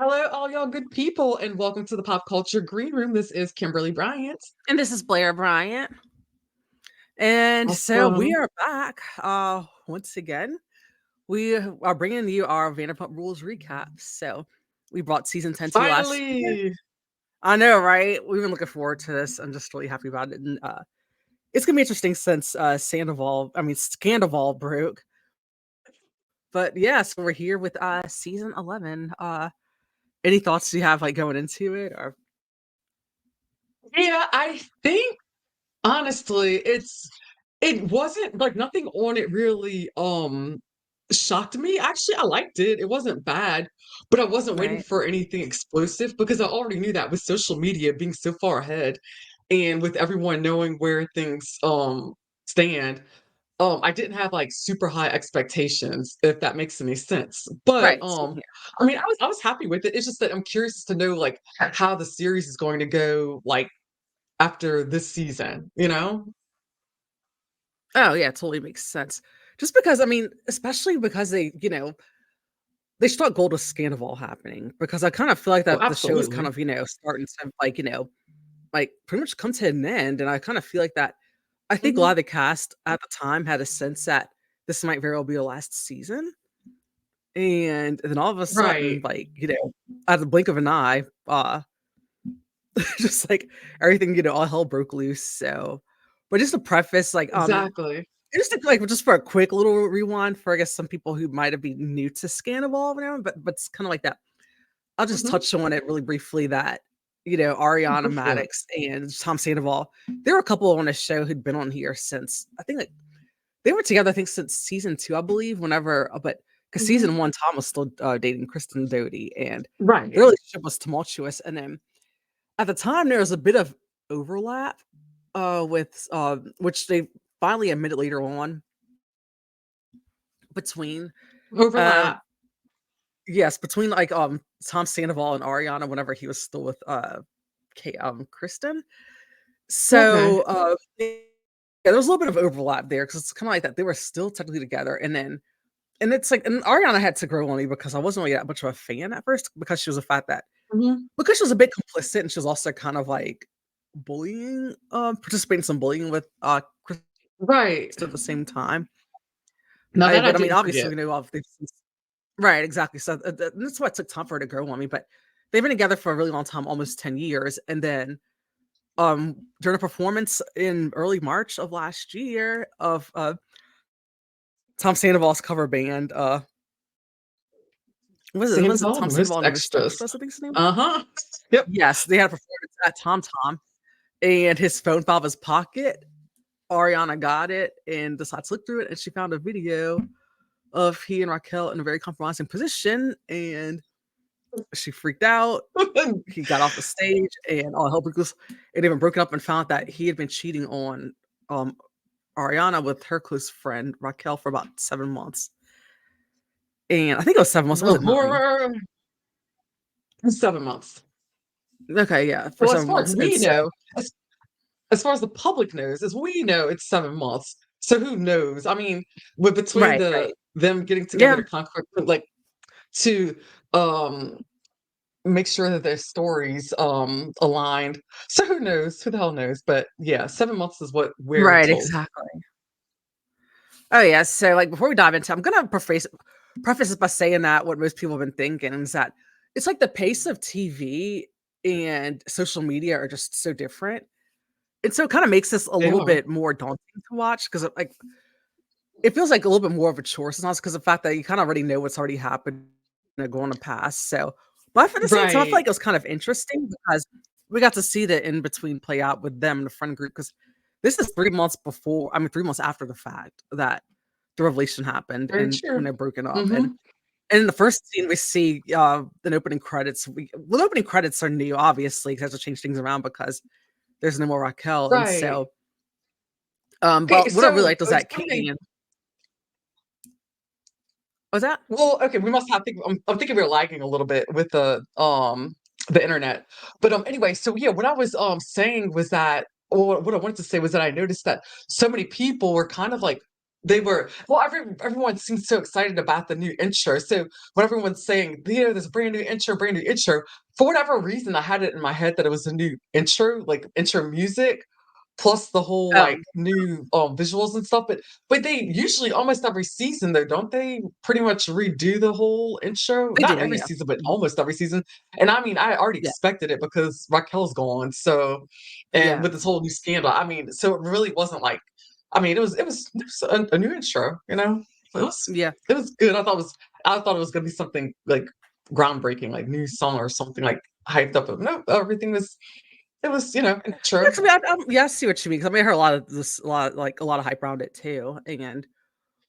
Hello, all y'all good people, and welcome to the Pop Culture Green Room. This is Kimberly Bryant. And this is Blair Bryant. And so we Awesome. are back once again. We are bringing you our Vanderpump Rules recap. So we brought season 10 to you last year. Finally. I know, right? We've been looking forward to this. I'm just really happy about it. And it's gonna be interesting since Scandival broke. But yeah, so we're here with season 11. Any thoughts you have like going into it or Yeah, I think honestly, it wasn't like nothing on it really shocked me. Actually, I liked it. It wasn't bad, but I wasn't waiting right? for anything explosive because I already knew that with social media being so far ahead and with everyone knowing where things stand. I didn't have like super high expectations, if that makes any sense. But Right. Same here. I mean, I was happy with it. It's just that I'm curious to know like how the series is going to go like after this season, you know? Oh yeah, it totally makes sense. Just because especially because they struck gold with Scandival happening because I kind of feel like Oh, that the show is kind absolutely. of, starting to like pretty much come to an end. And I kind of feel like that I think a lot Mhm. of the cast at the time had a sense that this might very well be the last season. And then all of a Right. sudden, at the blink of an eye, just like everything, all hell broke loose. So but just to preface, Exactly. just for a quick little rewind for I guess some people who might have been new to Scandival, but it's kind of like that. I'll just Mhm. touch on it really briefly that, Ariana Go for it. Maddox and Tom Sandoval, there were a couple on the show who'd been on here since I think like they were together, I think since season two, I believe, whenever, but because Mhm. season one, Tom was still dating Kristen Doty and their Right. relationship was tumultuous. And then at the time, there was a bit of overlap with which they finally admitted later on between um Overlap. yes, between Tom Sandoval and Ariana whenever he was still with Kristen. Okay. So yeah, there was a little bit of overlap there because it's kind of like that they were still technically together, and then and it's like and Ariana had to grow on me because I wasn't really that much of a fan at first because she was a fact that Mhm. because she was a bit complicit and she was also kind of like participating in some bullying with Kristen Right. at the same time. Now that I But I mean, didn't obviously, forget. obviously, right, exactly. So that's why it took time for her to grow on me. But they've been together for a really long time, almost 10 years, and then during a performance in early March of last year of Tom Sandoval's cover band, was it Sandoval Tom and Most Sandoval and Most Extras. Extras, I think his name? Uh-huh. Yep. Yes, they had a performance at Tom Tom, and his phone fell out of his pocket. Ariana got it and decided to look through it, and she found a video of he and Raquel in a very compromising position, and she freaked out. He got off the stage, and all hell broke loose. It even broken up and found out that he had been cheating on um Ariana with her close friend Raquel for about 7 months. And I think it was 7 months. Was The it 9? horror. 7 months. Okay, yeah, for Well, as 7 far as months. And we so, know, as far as the public knows, as we know, it's 7 months. So who knows? I mean, with between right, the right. them getting together Yeah, to conquer, like to um make sure that their stories aligned. So who knows? Who the hell knows? But yeah, 7 months is what we're right, told. exactly. Oh yeah. So like before we dive into, I'm gonna preface it by saying that what most people have been thinking is that it's like the pace of TV and social media are just so different. And so it kind of makes this a They little are. bit more daunting to watch because like it feels like a little bit more of a chore sometimes because of the fact that you kind of already know what's already happened and going to pass. So, but at the same time, I feel Right. like it was kind of interesting because we got to see the in between play out with them, the friend group, because this is 3 months before, 3 months after the fact that the revelation happened Very and when true. they're broken up. Hmm. And in the first scene, we see an opening credits. The opening credits are new, obviously, because to change things around because there's no more Raquel. And Right. so, Okay, but what I really so liked was that Katie something. and was that Well, okay, we must have think. I'm thinking we're lagging a little bit with the internet, but anyway, so yeah, what I was saying was that, or what I wanted to say was that I noticed that so many people were kind of like They were well, everyone seems so excited about the new intro. So when everyone's saying, there's a brand new intro, for whatever reason, I had it in my head that it was a new intro, like intro music, plus the whole like Um, new visuals and stuff. But they usually almost every season though, don't they pretty much redo the whole intro? they Not do, every yeah. season, but Mhm. almost every season. And I mean, I already Yeah, expected it because Raquel's gone. So and yeah, with this whole new scandal, I mean, so it really wasn't like I mean, it was a new intro, you know? It was yeah. it was good. I thought it was gonna be something, like, groundbreaking, like, new song or something, like, hyped up, but nope, everything was it was, an Yeah, intro. 'cause yeah, I see what you mean. 'Cause I mean, I heard a lot like, a lot of hype around it too, and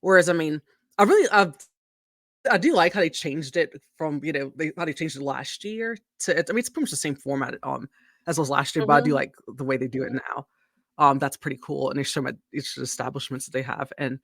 whereas, I mean, I really I do like how they changed it from, how they changed it last year to I mean, it's pretty much the same format, as was last year, but I do Mhm. like the way they do it now. That's pretty cool, and they show 'em at each of the establishments that they have, and,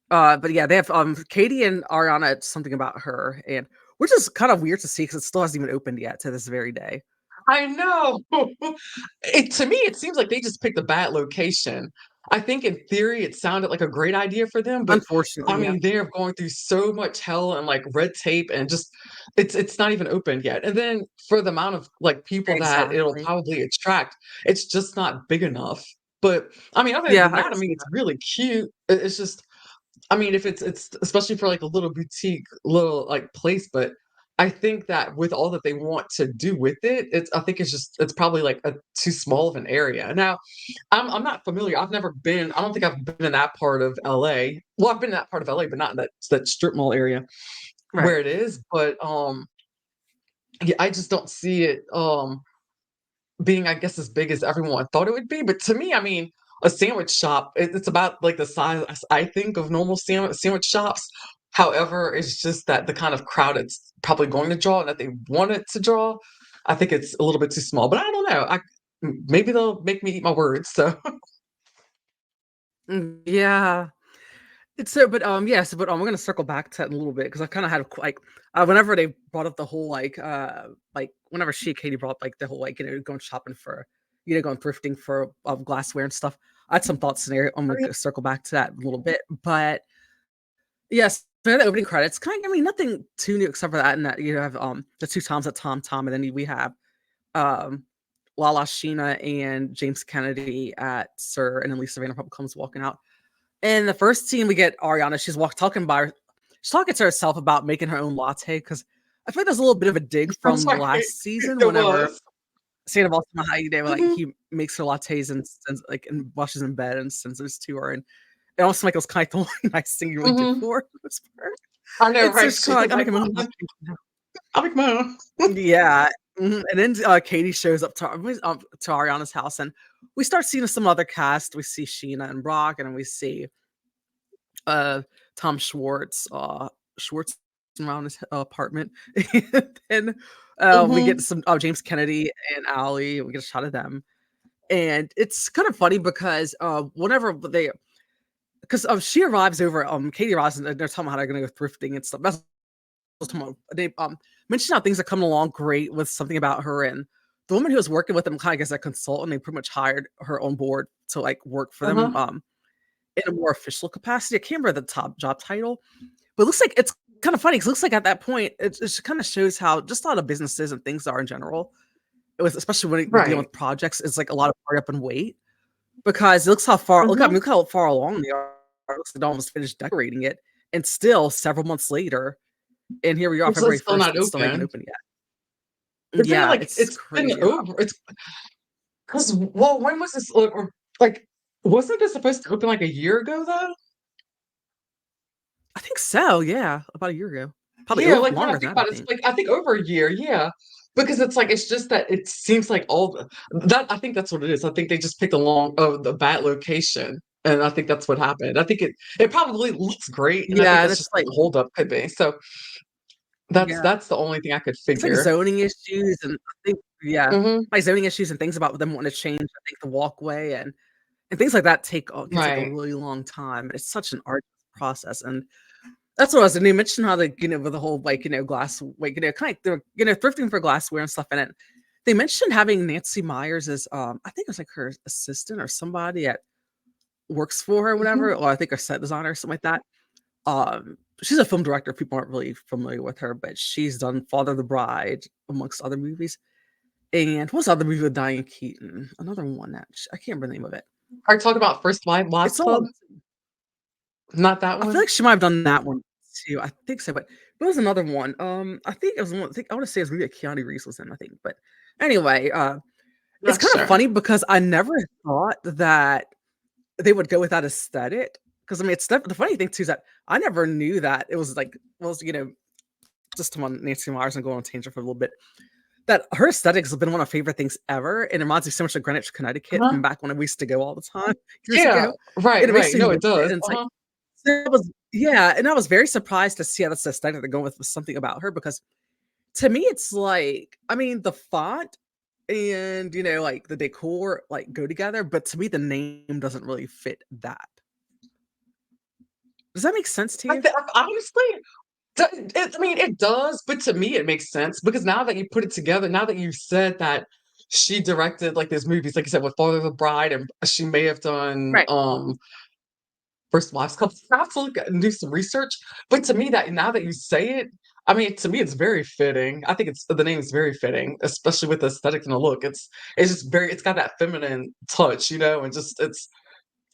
but yeah, they have, Katie and Ariana, it's something about her, and which is kind of weird to see because it still hasn't even opened yet to this very day. I know. To me, it seems like they just picked a bad location. I think in theory, it sounded like a great idea for them, but I Unfortunately, yeah. mean, they're going through so much hell and like red tape and just it's not even open yet. And then for the amount of like people that it'll Exactly. probably attract, it's just not big enough. But I mean, other Yeah, than I that, can I mean, see it's that. really cute. It's just I mean, if it's especially for like a little boutique, little like place, but I think that with all that they want to do with it, I think it's probably like a too small of an area. Now, I'm not familiar. I've never been. I don't think I've been in that part of LA. Well, I've been in that part of LA, but not in that strip mall area Right. where it is. But yeah, I just don't see it. Being, I guess, as big as everyone thought it would be, but to me, I mean, a sandwich shop, it's about, like, the size, I think, of normal sandwich shops. However, it's just that the kind of crowd it's probably going to draw and that they want it to draw, I think it's a little bit too small, but I don't know, maybe they'll make me eat my words, so Yeah. It's so but, yes, but, we're gonna circle back to that in a little bit because I kinda had a whenever they brought up the whole, whenever she and Katie brought up, like, the whole, going shopping for going thrifting for, glassware and stuff, I had some thoughts in there. I'm gonna circle back to that in a little bit, but yes, for the opening credits, I mean, nothing too new except for that and that you have, the 2 Toms at Tom Tom, and then we have, um, Lala Sheena and James Kennedy at Sir, and then Lisa Vanderpump comes walking out. In the first scene, we get Ariana, she's talking to herself about making her own latte, because I feel like there's a little bit of a dig I'm from sorry. last season It whenever was. Sandoval like, Mhm, he makes her lattes and sends and washes in bed and sends those to her, and it almost seemed like it was kinda, like, the only nice thing you really did mhm. for her, for the most part. I know, And so right? she's kinda She's like, "I'm like, making my "Well, own then latte now." I'll make my own." Yeah, and then, Katie shows up to Ariana's house, and we start seeing some other cast. We see Sheena and Brock, and then we see uh, Tom Schwartz around his apartment. And then, we get Mhm, some James Kennedy and Allie, we get a shot of them. And it's kind of funny because, whenever they 'cause, she arrives over, Katie arrives, and they're talking about how they're gonna go thrifting and stuff. That's what I'm talking about. They, mentioned how things are coming along great with something about her, and the woman who was working with them kinda, as a consultant, they pretty much hired her on board to, like, work for them, uh-huh, in a more official capacity. I can't remember the top job title, but it looks like it's kind of funny 'cause it looks like at that point, it just kinda shows how just a lot of businesses and things are in general. It was especially when you're dealing right. with projects, it's like a lot of hurry up and wait because Mhm. look how far along they are. It looks like they almost finished decorating it, and still several months later, and here we are, It's February still 1st, not it's still not even open. open yet. It's been Yeah, like it's it's been crazy at that over. point. It's 'cause well, when was this or like, wasn't this supposed to open like a year ago though? I think so, yeah, about a year ago. Probably Yeah, over like when I longer think than that, I about it, it's think. like I think over a year, yeah. Because it's like it's just that it seems like all that I think that's what it is. I think they just picked the bad location. And I think that's what happened. I think it probably looks great, and I think Yeah, and that's it's just what like the holdup could be. So yeah. that's the only thing I could It's like figure. zoning issues and I think yeah, Mhm. like zoning issues and things about them wanting to change, I think, the walkway and things like that can take a Right. really long time. It's such an arduous process, and that's what I was and you mentioned how they, with the whole, glass like, kinda they're, thrifting for glassware and stuff in it. They mentioned having Nancy Myers as, I think it was, like, her assistant or somebody at works for her or whatever, Mhm. or I think a set designer or something like that. She's a film director. People aren't really familiar with her, but she's done Father of the Bride amongst other movies. And what's the other movie with Diane Keaton? Another one that I can't remember the name of it. Are you talking about First Wives It's all Club? Not that I feel one? like she might have done that one too. I think so, but there was another one. I think it was one. I think I want to say it was maybe a Keanu Reeves was in. I think, but anyway, it's Not kind of sure. funny because I never thought that they would go with that aesthetic. Because I mean, the funny thing too is that I never knew that it was like just on Nancy Myers and go on a tangent for a little bit. That her aesthetics has been one of my favorite things ever, and it reminds me so much of Greenwich, Connecticut from Uh-huh. back when we used to go all the time years Yeah. ago. Right, And it makes right. me No, miss it it, does. and it's like Uh-huh. that was yeah, and I was very surprised to see how that's the aesthetic they're going with something about her because to me, it's like, I mean, the font and like the decor like go together, but to me, the name doesn't really fit that. Does that make sense to you? Honestly, I mean, it does, but to me, it makes sense because now that you put it together, now that you said that she directed like these movies, like you said, with Father of the Bride, and she may have done Right. First Wives Club. I have to look and do some research. But to me, that now that you say it, I mean, to me, it's very fitting. I think it's the name is very fitting, especially with the aesthetic and the look. It's just very, it's got that feminine touch, and just it's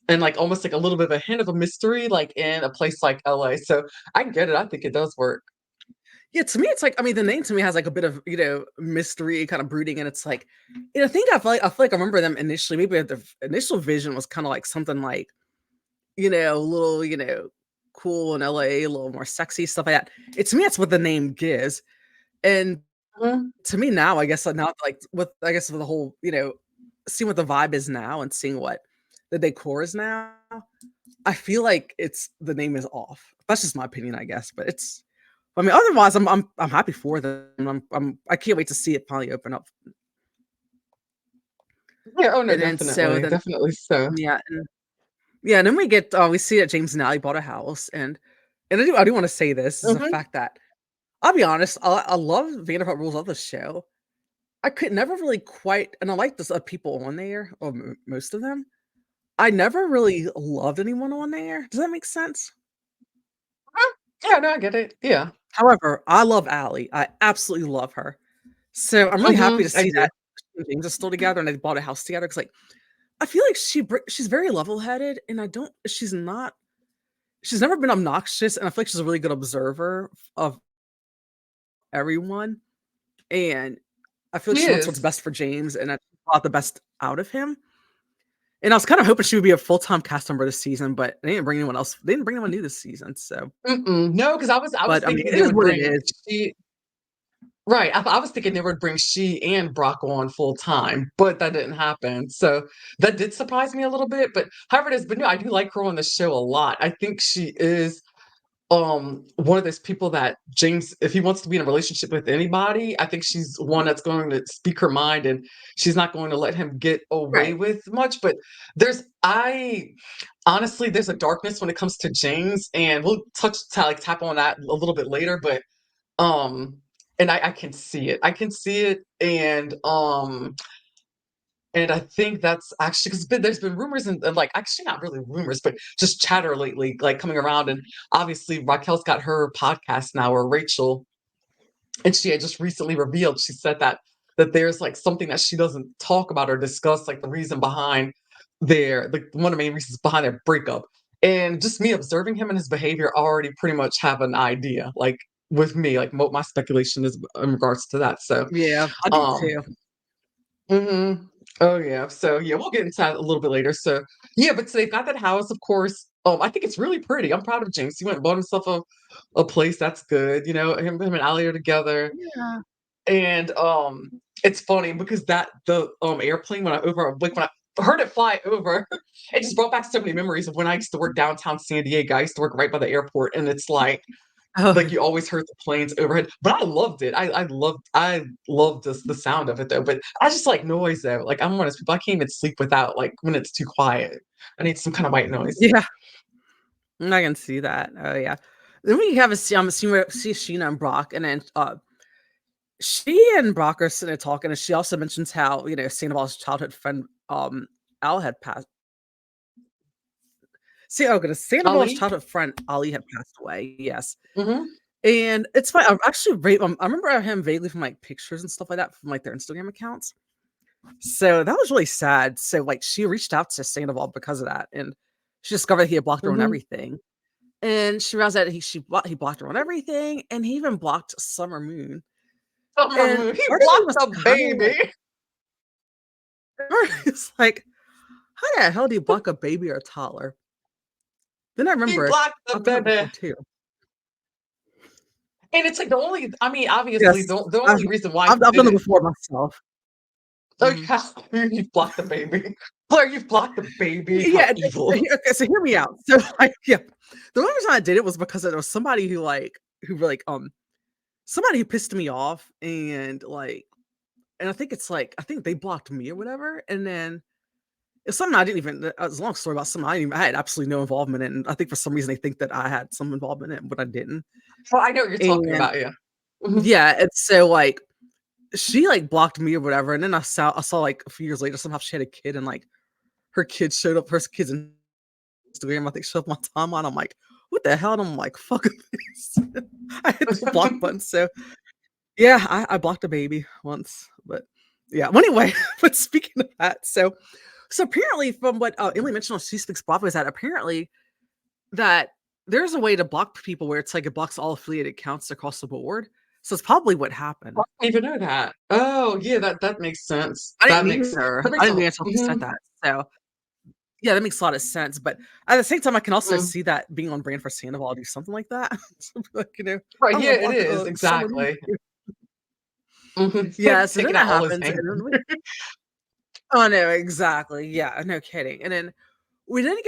and like almost like a little bit of a hint of a mystery, like in a place like LA. So I get it. I think it does work. Yeah, to me, it's like I mean, the name to me has like a bit of mystery, kind of brooding, and it's like, I think I feel like I remember them initially. Maybe the initial vision was kind of like something like a little cool in LA, a little more sexy stuff like that. It to me, that's what the name gives, and Mhm. to me now, I guess now like with I guess with the whole seeing what the vibe is now and seeing what the decor is now, I feel like it's the name is off. That's just my opinion, I guess, but it's. I mean, otherwise, I'm happy for them. I can't wait to see it finally open up. Yeah. Oh no, And then so definitely, then definitely so. yeah, and then we see that James and Ally bought a house, and I do want to say this is the Hmm. fact that I'll be honest, I love Vanderpump Rules of the show. I could never really quite, and I like this people on there, or most of them. I never really loved anyone on there. Does that make sense? Yeah. No, I get it. Yeah. However, I love Ally. I absolutely love her. So I'm really happy to I see do. that she and James are still together and they bought a house together. Because like I feel like she's very level-headed, and I don't she's never been obnoxious, and I feel like she's a really good observer of everyone, and I feel like She she wants what's is. best for James, and I brought the best out of him. And I was kinda hoping she would be a full-time cast member this season, but they didn't bring anyone else. They didn't bring anyone new this season, so Mm-mm. No, because I was but I mean, thinking it they is would what it bring is. she. Right, I was thinking they would bring she and Brock on full time, but that didn't happen, so that did surprise me a little bit, but however it is, but no, I do like her on the show a lot. I think she is, one of those people that James, if he wants to be in a relationship with anybody, I think she's one that's going to speak her mind, and she's not going to let him get away Right. with much, but I honestly, there's a darkness when it comes to James, and we'll tap on that a little bit later, but um, and I can see it. I can see it, and I think that's actually because there's been rumors and like actually not really rumors, but just chatter lately, like coming around. And obviously Raquel's got her podcast now, or Rachel, and she had just recently revealed. She said that there's like something that she doesn't talk about or discuss, like the reason behind like one of the main reasons behind their breakup. And just me observing him and his behavior, I already pretty much have an idea. Like with me, like my speculation is in regards to that. So, Yeah, I do um, too. mhm. Oh yeah. So yeah, we'll get into that a little bit later. So yeah, but so they've got that house, of course. I think it's really pretty. I'm proud of James. He went and bought himself a place. That's good. Him and Ali are together. Yeah. And it's funny because the airplane when I heard it fly over, it just brought back so many memories of when I used to work downtown San Diego. I used to work right by the airport, and it's Oh, like you always heard the planes overhead. But I loved it. I loved the sound of it though. But I just like noise though. Like I'm one of those people I can't even sleep without like when it's too quiet. I need some kind of white noise. yeah, I can see that. Oh, yeah. Then we have see Sheena and Brock, and then, she and Brock are sitting there talking, and she also mentions how, Sandoval's childhood friend, Al had passed See, oh goodness, Sandoval's Ali? childhood friend Ali had passed away. Yes, Mhm. and it's funny. I'm actually I remember him vaguely from like pictures and stuff like that from like their Instagram accounts. So that was really sad. So like she reached out to Sandoval because of that, and she discovered he had blocked her on Mhm. everything. And she realized that he blocked her on everything, and he even blocked Summer Moon. Summer And Moon. He part of me blocked was the kind of like, baby. it's like, how the hell do you block a baby or a toddler? Then I He remembered blocked the I've done it before baby. too. And it's like the only I mean, obviously, Yes, the only reason why he I've did done it it before myself. oh, Mhm. yeah, you've blocked the baby. Claire, you've blocked the baby. How Yeah, evil. okay, so hear me out. So, like, yeah, the only reason I did it was because there was somebody somebody who pissed me off, and like, and I think it's like I think they blocked me or whatever, and then it's something I didn't even. It's a long story about something I had absolutely no involvement in. I think for some reason they think that I had some involvement in it, but I didn't. Well, I know what you're talking And about, yeah. Mhm. yeah, and so like she like blocked me or whatever, and then I saw like a few years later somehow she had a kid, and like her kid showed up, her kid's Instagram, I think showed up my timeline. I'm like, what the hell? And I'm like, fuck this. I hit the block button. So yeah, I blocked a baby once, but yeah. Well, anyway, but speaking of that, so apparently from what Emily mentioned on She Speaks Broadway is that apparently that there's a way to block people where it's like it blocks all affiliated accounts across the board. So it's probably what I happened. didn't even know that. Oh, yeah, that makes sense. I That didn't makes either. that I makes a didn't even until she said mhm, that. So yeah, that makes a lot of sense. But at the same time, I can also mhm. see that being on brand for Sandoval to do something like that. So, like, Right, I'm yeah, gonna it block is, Summer Moon. exactly. Mhm. Yeah, so then Taking that out all his happens, and anger. then oh no, exactly. Yeah, no kidding. And then we didn't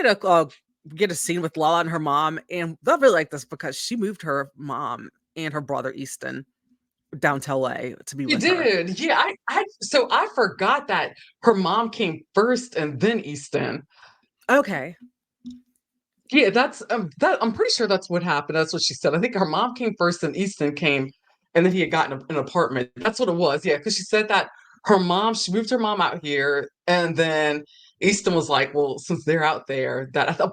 get a scene with Lala and her mom, and I really like this because she moved her mom and her brother Easton down to LA to be You with her. did, yeah, I so I forgot that her mom came first and then Easton. Okay. Yeah, that I'm pretty sure that's what happened. That's what she said. I think her mom came first, and Easton came, and then he had gotten an apartment. That's what it was. Yeah, because she said that she moved her mom out here, and then Easton was like, "Well, since they're out there,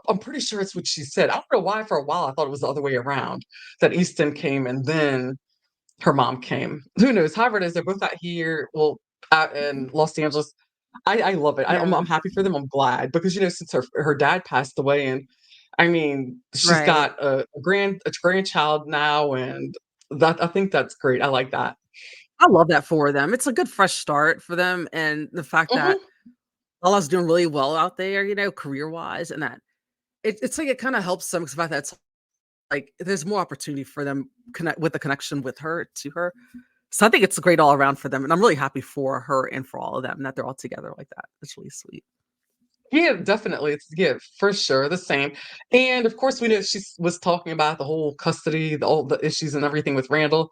I'm pretty sure it's what she said." I don't know why. For a while, I thought it was the other way around. That Easton came, and then her mom came. Who knows? However, it is, they're both out here. Well, out in Los Angeles. I love it. I'm Yeah. happy for them. I'm glad because since her dad passed away, and I mean she's Right. got a grandchild now, and that I think that's great. I like that. I love that for them. It's a good fresh start for them, and the fact that Hmm. Lala's doing really well out there, career wise, and that it's like it kind of helps them because the fact that it's like there's more opportunity for them connect with the connection with her to her. So I think it's great all around for them, and I'm really happy for her and for all of them that they're all together like that. It's really sweet. Yeah, definitely. It's yeah, for sure the same. And of course, we know she was talking about the whole custody, all the issues and everything with Randall.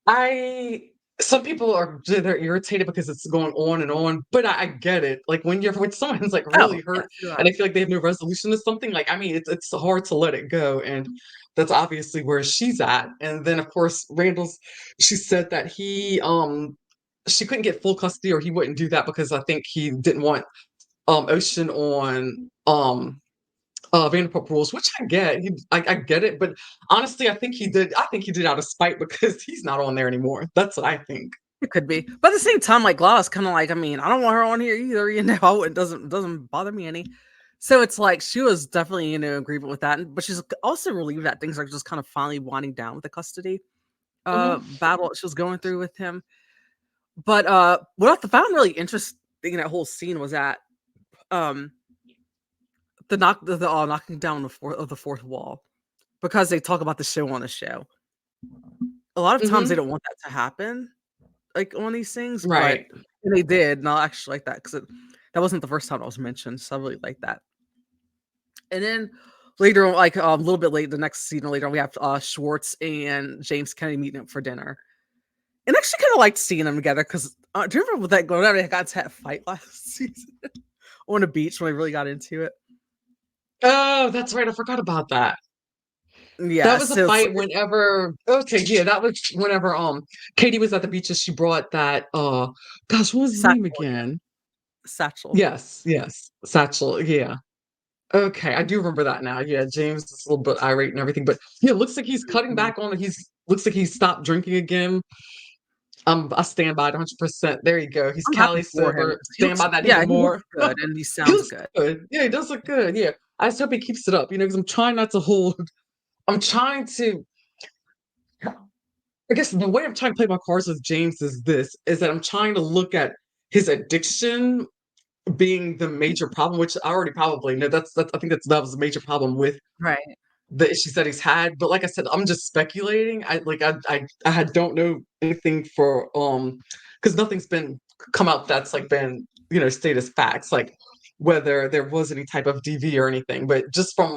I Some people they're irritated because it's going on and on, but I get it. Like when someone's like Oh really yeah, hurt true that. and they feel like they have no resolution to something, like I mean it's hard to let it go. And that's obviously where she's at. And then of course she said that she couldn't get full custody or he wouldn't do that because I think he didn't want Ocean on Vanderpump Rules, which I get. I get it, but honestly, I think he did. I think he did out of spite because he's not on there anymore. That's what I think. It could be, but at the same time, like Lala's kind of like, I mean, I don't want her on here either. It doesn't bother me any. So it's like she was definitely agreement with that, but she's also relieved that things are just kind of finally winding down with the custody Mhm. battle she was going through with him. But what I found really interesting in that whole scene was that um the knocking down the fourth wall, because they talk about the show on the show. A lot of times they Mhm. don't want that to happen, like on these things, but Right. they did, and I actually like that because that wasn't the first time it was mentioned, so I really like that. And then later on, like a little bit late, the next scene later on, we have Schwartz and James Kennedy meeting up for dinner. And I actually kind of liked seeing them together because do you remember whenever they got into that fight last season on the beach when they really got into it? Oh, that's right. I forgot about that. That Yeah, was a so it's fight whenever okay, yeah, that was whenever Katie was at the beach and she brought that gosh, what was his name Satchel, again? Satchel. Yes, yes. Satchel, yeah. Okay, I do remember that now. Yeah, James is a little bit irate and everything, but yeah, it looks like he's cutting Mhm. back on it. He's looks like he's stopped drinking again. I stand by it 100%. There you go. He's I'm happy Cali for him sober. 'cause Stand by that yeah, even he looks more. good and he He sounds looks good. good. Yeah, he does look good. Yeah. I just hope he keeps it up, because I'm trying not to hold I'm trying to I guess the way I'm trying to play my cards with James is that I'm trying to look at his addiction being the major problem, which I already probably know that's I think that was a major problem with Right. the issues that he's had. But like I said, I'm just speculating. Don't know anything for because nothing's been come out that's like been stated as facts, like whether there was any type of DV or anything. But just from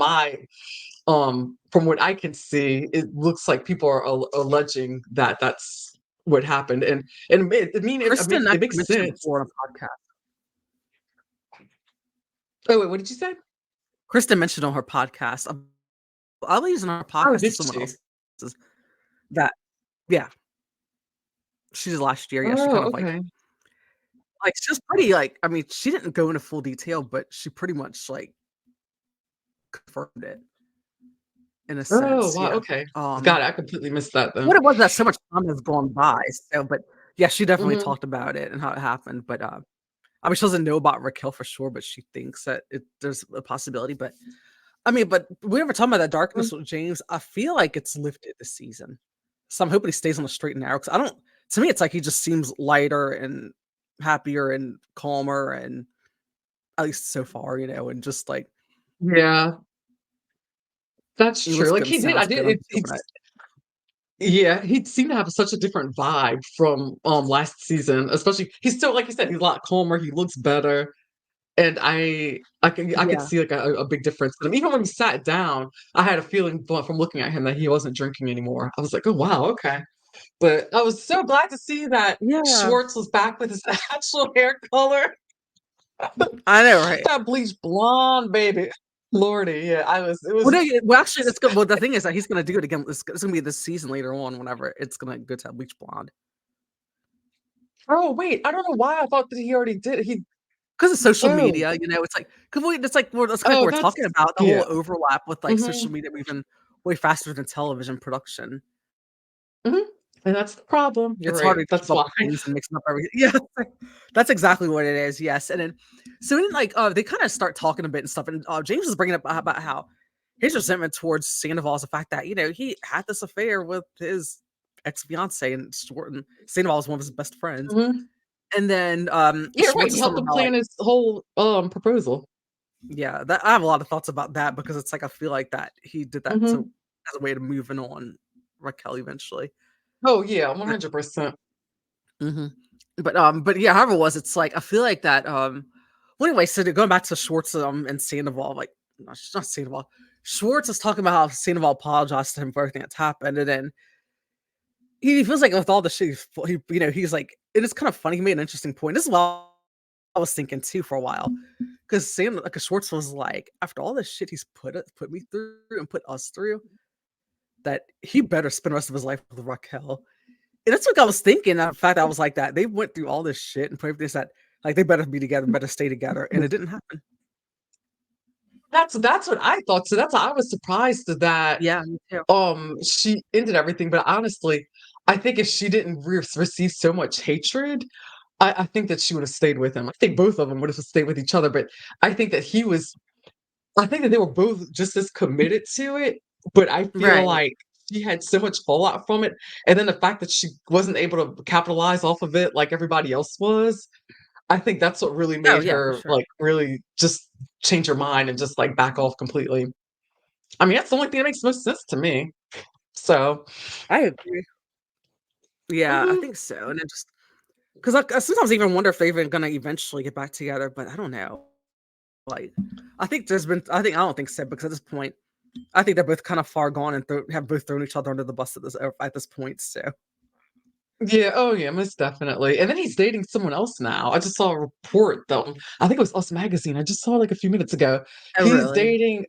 what I can see, it looks like people are alleging that that's what happened, and Kristen it actually makes mentioned it sense. before on a podcast. Oh wait, what did you say? Kristen mentioned on her podcast. I was using her Oh, podcast to did someone she? else's that yeah, she did last year. Yeah, she kind Oh, of okay. she was pretty like I mean, she didn't go into full detail, but she pretty much like confirmed it in a Oh, sense. wow, Yeah. okay. Got it, I completely missed that then. What it was that so much time has gone by. So, but yeah, she definitely Mhm, talked about it and how it happened. But I mean, she doesn't know about Raquel for sure, but she thinks that there's a possibility. But I mean, but we were talking about that mhm. darkness with James. I feel like it's lifted this season, so I'm hoping he stays on the straight and narrow. Because I don't. To me, it's like he just seems lighter and happier and calmer, and at least so far, and just like Yeah, that's he true. looks Like good and he did I sounds did good. I'm it hoping that. it's yeah, he seemed to have such a different vibe from, last season, especially he's still like you said, he's a lot calmer, he looks better. And I could Yeah, see, like, a big difference in him. Even when he sat down, I had a feeling from looking at him that he wasn't drinking anymore. I was like, "Oh, wow, okay." But I was so glad to see that yeah, Schwartz was back with his actual hair color, I know, right? that bleached blonde, baby. Lordy, yeah, I was it Well, was no, well, actually, that's good. Well, the thing is that he's gonna do it again. It's gonna be this season later on, whenever it's gonna go to Bleach Blonde. Oh, wait, I don't know why I thought that he already did. He 'Cause of social Oh, media, it's like 'cause it's like oh, we're talking that's about the whole yeah, overlap with, like, social mhm, media moving way faster than television production. mhm, and that's the problem. You're It's right, harder to keep that's up why. with things and mixing up everything. Yeah, that's exactly what it is, yes, and then they kinda start talking a bit and stuff, and, James is bringing up about how his resentment towards Sandoval is the fact that, he had this affair with his ex-fiancée and Sandoval was one of his best friends, Mhm. and then, Yeah, right, Schwartz he is helped talking him about, like plan his whole, proposal. yeah, that I have a lot of thoughts about that because it's like I feel like that he did that to Mhm. as a way to moving on Raquel eventually. Oh, yeah, But 100%. mhm. But yeah, however it was, it's like I feel like that, well, anyway, so going back to Schwartz, and Sandoval, like, not Sandoval, Schwartz is talking about how Sandoval apologized to him for everything that's happened, and then he feels like with all the shit he's like and it's kind of funny, he made an interesting point. This is what I was thinking too for a while. 'Cause Schwartz was like, "After all the shit he's put me through and put us through, that he better spend the rest of his life with Raquel." And that's what I was thinking, in fact, I was like that. They went through all this shit and put this that, like, they better be together, better stay together, and it didn't happen. That's what I thought, so that's why I was surprised that, Yeah, me too. she ended everything, but honestly, I think if she didn't receive so much hatred, I think that she would've stayed with him. I think both of them would've stayed with each other, but I think that he was I think that they were both just as committed to it, but I feel Right. like she had so much fallout from it, and then the fact that she wasn't able to capitalize off of it like everybody else was, I think that's what really Oh, made yeah, for her, sure. like, really just change her mind and just, like, back off completely. I mean, that's the only thing that makes most sense to me. So I agree. Yeah, I mhm. think so, and it just 'cause I sometimes even wonder if they're even gonna eventually get back together, but I don't know. Like, I don't think so, because at this point, I think they're both kind of far gone and have both thrown each other under the bus at this point, so Yeah, oh yeah, most definitely, and then he's dating someone else now. I just saw a report though. I think it was Us Magazine. I just saw it like a few minutes ago. Oh, He's really? dating,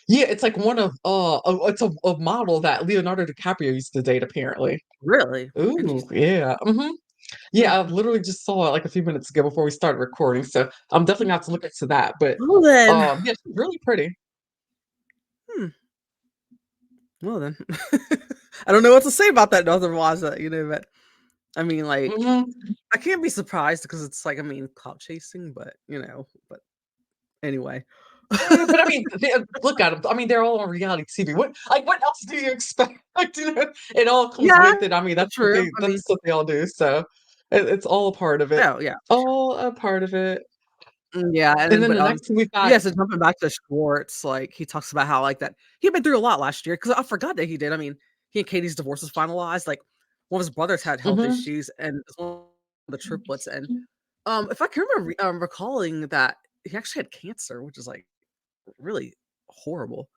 yeah, it's like one of, it's a model that Leonardo DiCaprio used to date apparently. Really? Ooh, Interesting. yeah, mhm. Hmm. Yeah, I literally just saw it like a few minutes ago before we started recording, so I'm definitely gonna have to look into that. But Well then, yeah, she's really pretty. hmm. Well then, I don't know what to say about that otherwise, but I mean, like, Hmm. I can't be surprised because it's like, I mean, clout chasing, but anyway. Yeah, but I mean, look at them. I mean, they're all on reality TV. What else do you expect? Like, it all comes Yeah, with it. I mean, true. I mean, that's what they all do. So it's all a part of it. oh yeah, sure. All a part of it. Yeah, and And then then the next thing we've got. yeah, so jumping back to Schwartz, like, he talks about how, like, that he'd been through a lot last year because I forgot that he did. I mean, he and Katie's divorce was finalized, like, one of his brothers had health Mhm. issues, and it's one of the triplets, and, if I can remember recalling that he actually had cancer, which is, like, really horrible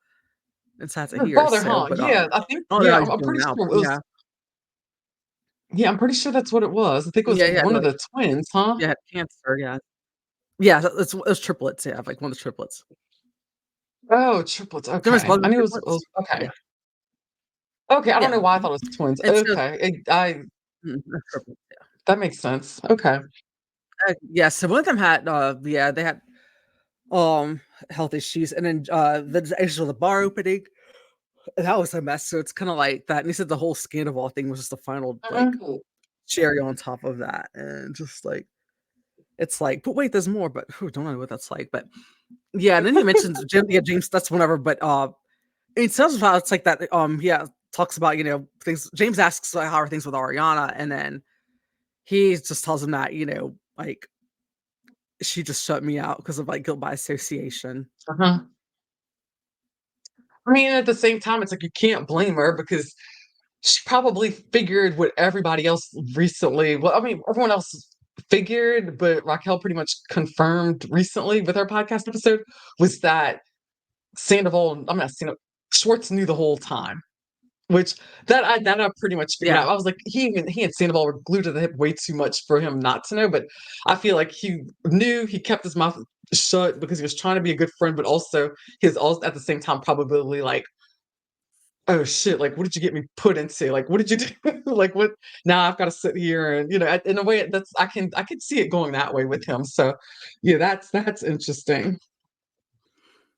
and sad to Her hear, father, so, huh? but, Yeah, I think. I don't know Yeah, how he's I'm doing pretty now, sure but it was. yeah. Yeah, I'm pretty sure that's what it was. I think it was Yeah, he had, one of the twins, huh? yeah, had cancer, yeah. Yeah, so it was triplets, yeah, like, one of the triplets. Oh, triplets. There was Okay, I brothers knew it triplets? was okay. Yeah, Okay, I don't yeah, know why I mhm, thought it was twins. and so Okay, triplets, yeah. that makes sense. Okay. Yeah, so one of them had, yeah, they had, um, health issues, and then, the actually the bar opening, that was a mess, so it's kinda like that, and he said the whole Scandival thing was just the final, like, Mhm. cherry on top of that, and just like it's like, "But wait, there's more," but whew, don't know what that's like, but yeah, and then he mentions James, that's whatever, but, it tells about it's like that, yeah, talks about, things James asks, like, "How are things with Ariana?" And then he just tells him that, like, "She just shut me out because of, like, guilt by association." Uh-huh. I mean, at the same time, it's like you can't blame her because she probably figured what everybody else recently. Well, I mean, everyone else figured, but Raquel pretty much confirmed recently with her podcast episode was that Sandoval. I'm not Sandoval. Schwartz knew the whole time. Which that I pretty much figured Yeah. out. I was like, he and Sandoval were glued to the hip way too much for him not to know, but I feel like he knew, he kept his mouth shut because he was trying to be a good friend, but also he's also at the same time probably like, "Oh shit, like what did you get me put into? Like what did you do? Like what now I've gotta sit here," and in a way that's I can see it going that way with him. So yeah, that's interesting.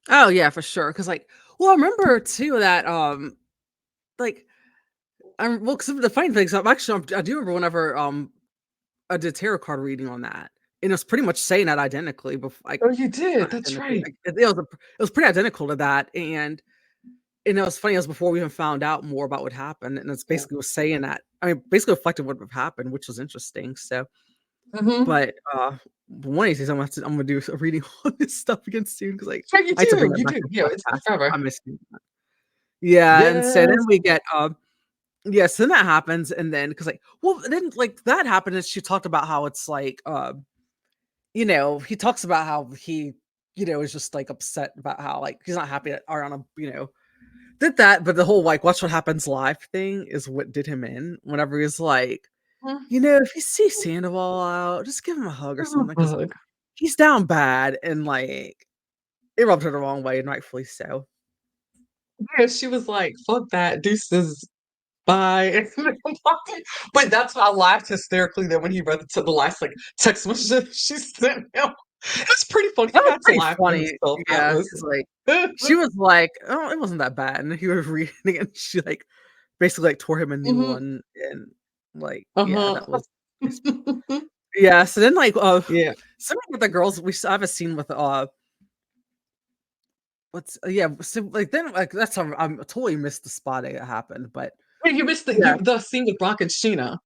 Oh, yeah, for sure. Because like, well, I remember too that, like, well, 'cause the funny thing is I do remember whenever, I did tarot card reading on that, and it was pretty much saying that identically like, Oh, you not did, that's identically, right. like, it was pretty identical to that, and it was funny, it was before we even found out more about what happened, and it's basically was saying that I mean, basically reflected what would have happened, which was interesting, so, Mhm. but, one of these days, I'm gonna do a reading on this stuff again soon because like, Yeah, I had to bring that you back do. to Yeah, the it's been podcast, forever. I'm missing that. Yeah, and so then Yes. we get, yeah, so then that happens, and then because like, well, then, like, that happened, and she talked about how it's like, he talks about how he, is just, like, upset about how, like, he's not happy that Ariana, did that, but the whole, like, "Watch What Happens Live" thing is what did him in whenever he's like, "If you see Sandoval out, just give him a hug or something because Bug. he's down bad," and, like, it rubbed her the wrong way, and rightfully so. Yeah, she was like, "Fuck that, deuces, bye." But that's why I laughed hysterically that when he read the last, like, text message she sent him. It's pretty funny. That He was had to pretty laugh at funny. himself, that Yeah, was. 'cause, like, she was like, "Oh, it wasn't that bad," and he was reading it, and she, like, basically, like, tore him a new Mhm. one, and, like, yeah, Uh-huh. that was yeah, so then, like, Yeah. some of the girls I have a scene with, yeah, so, like, then, like, that's how I totally missed the spot that happened, but Wait, you missed yeah. the scene with Brock and Sheena.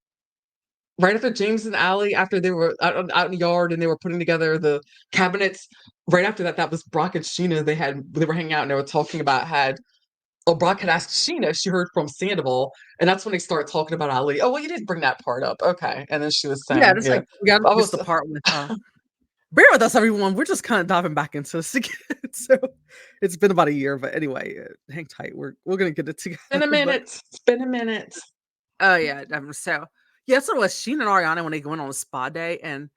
Right after James and Ally, after they were out in the yard and they were putting together the cabinets, right after that, that was Brock and Sheena, they were hanging out and they were talking about had Brock had asked Sheena if she heard from Sandoval, and that's when they started talking about Ali. "Oh, well, you didn't bring that part up. Okay." And then she was Yeah, saying, just, yeah. like, we gotta I miss was the part with, bear with us, everyone, we're just kinda diving back into this again, so, it's been about a year, but anyway, hang tight, we're gonna get it been together, a but minute. It's been a minute. oh, yeah, so yeah, so it was Sheena and Ariana when they went on a spa day, and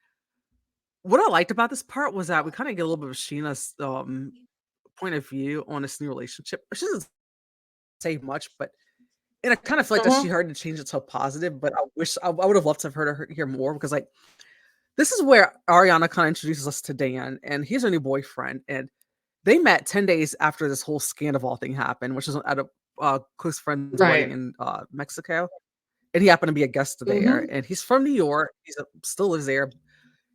what I liked about this part was that we kinda get a little bit of Sheena's, point of view on this new relationship. She doesn't say much, but And I kind of feel like that she Mhm. heard and changed it to a positive, but I wish I would have loved to have heard her hear more because like this is where Ariana kind of introduces us to Dan, and he's her new boyfriend, and they met 10 days after this whole Scandival thing happened, which is at a close friend's wedding Right. in Mexico, and he happened to be a guest there, Mhm. and he's from New York. Still lives there.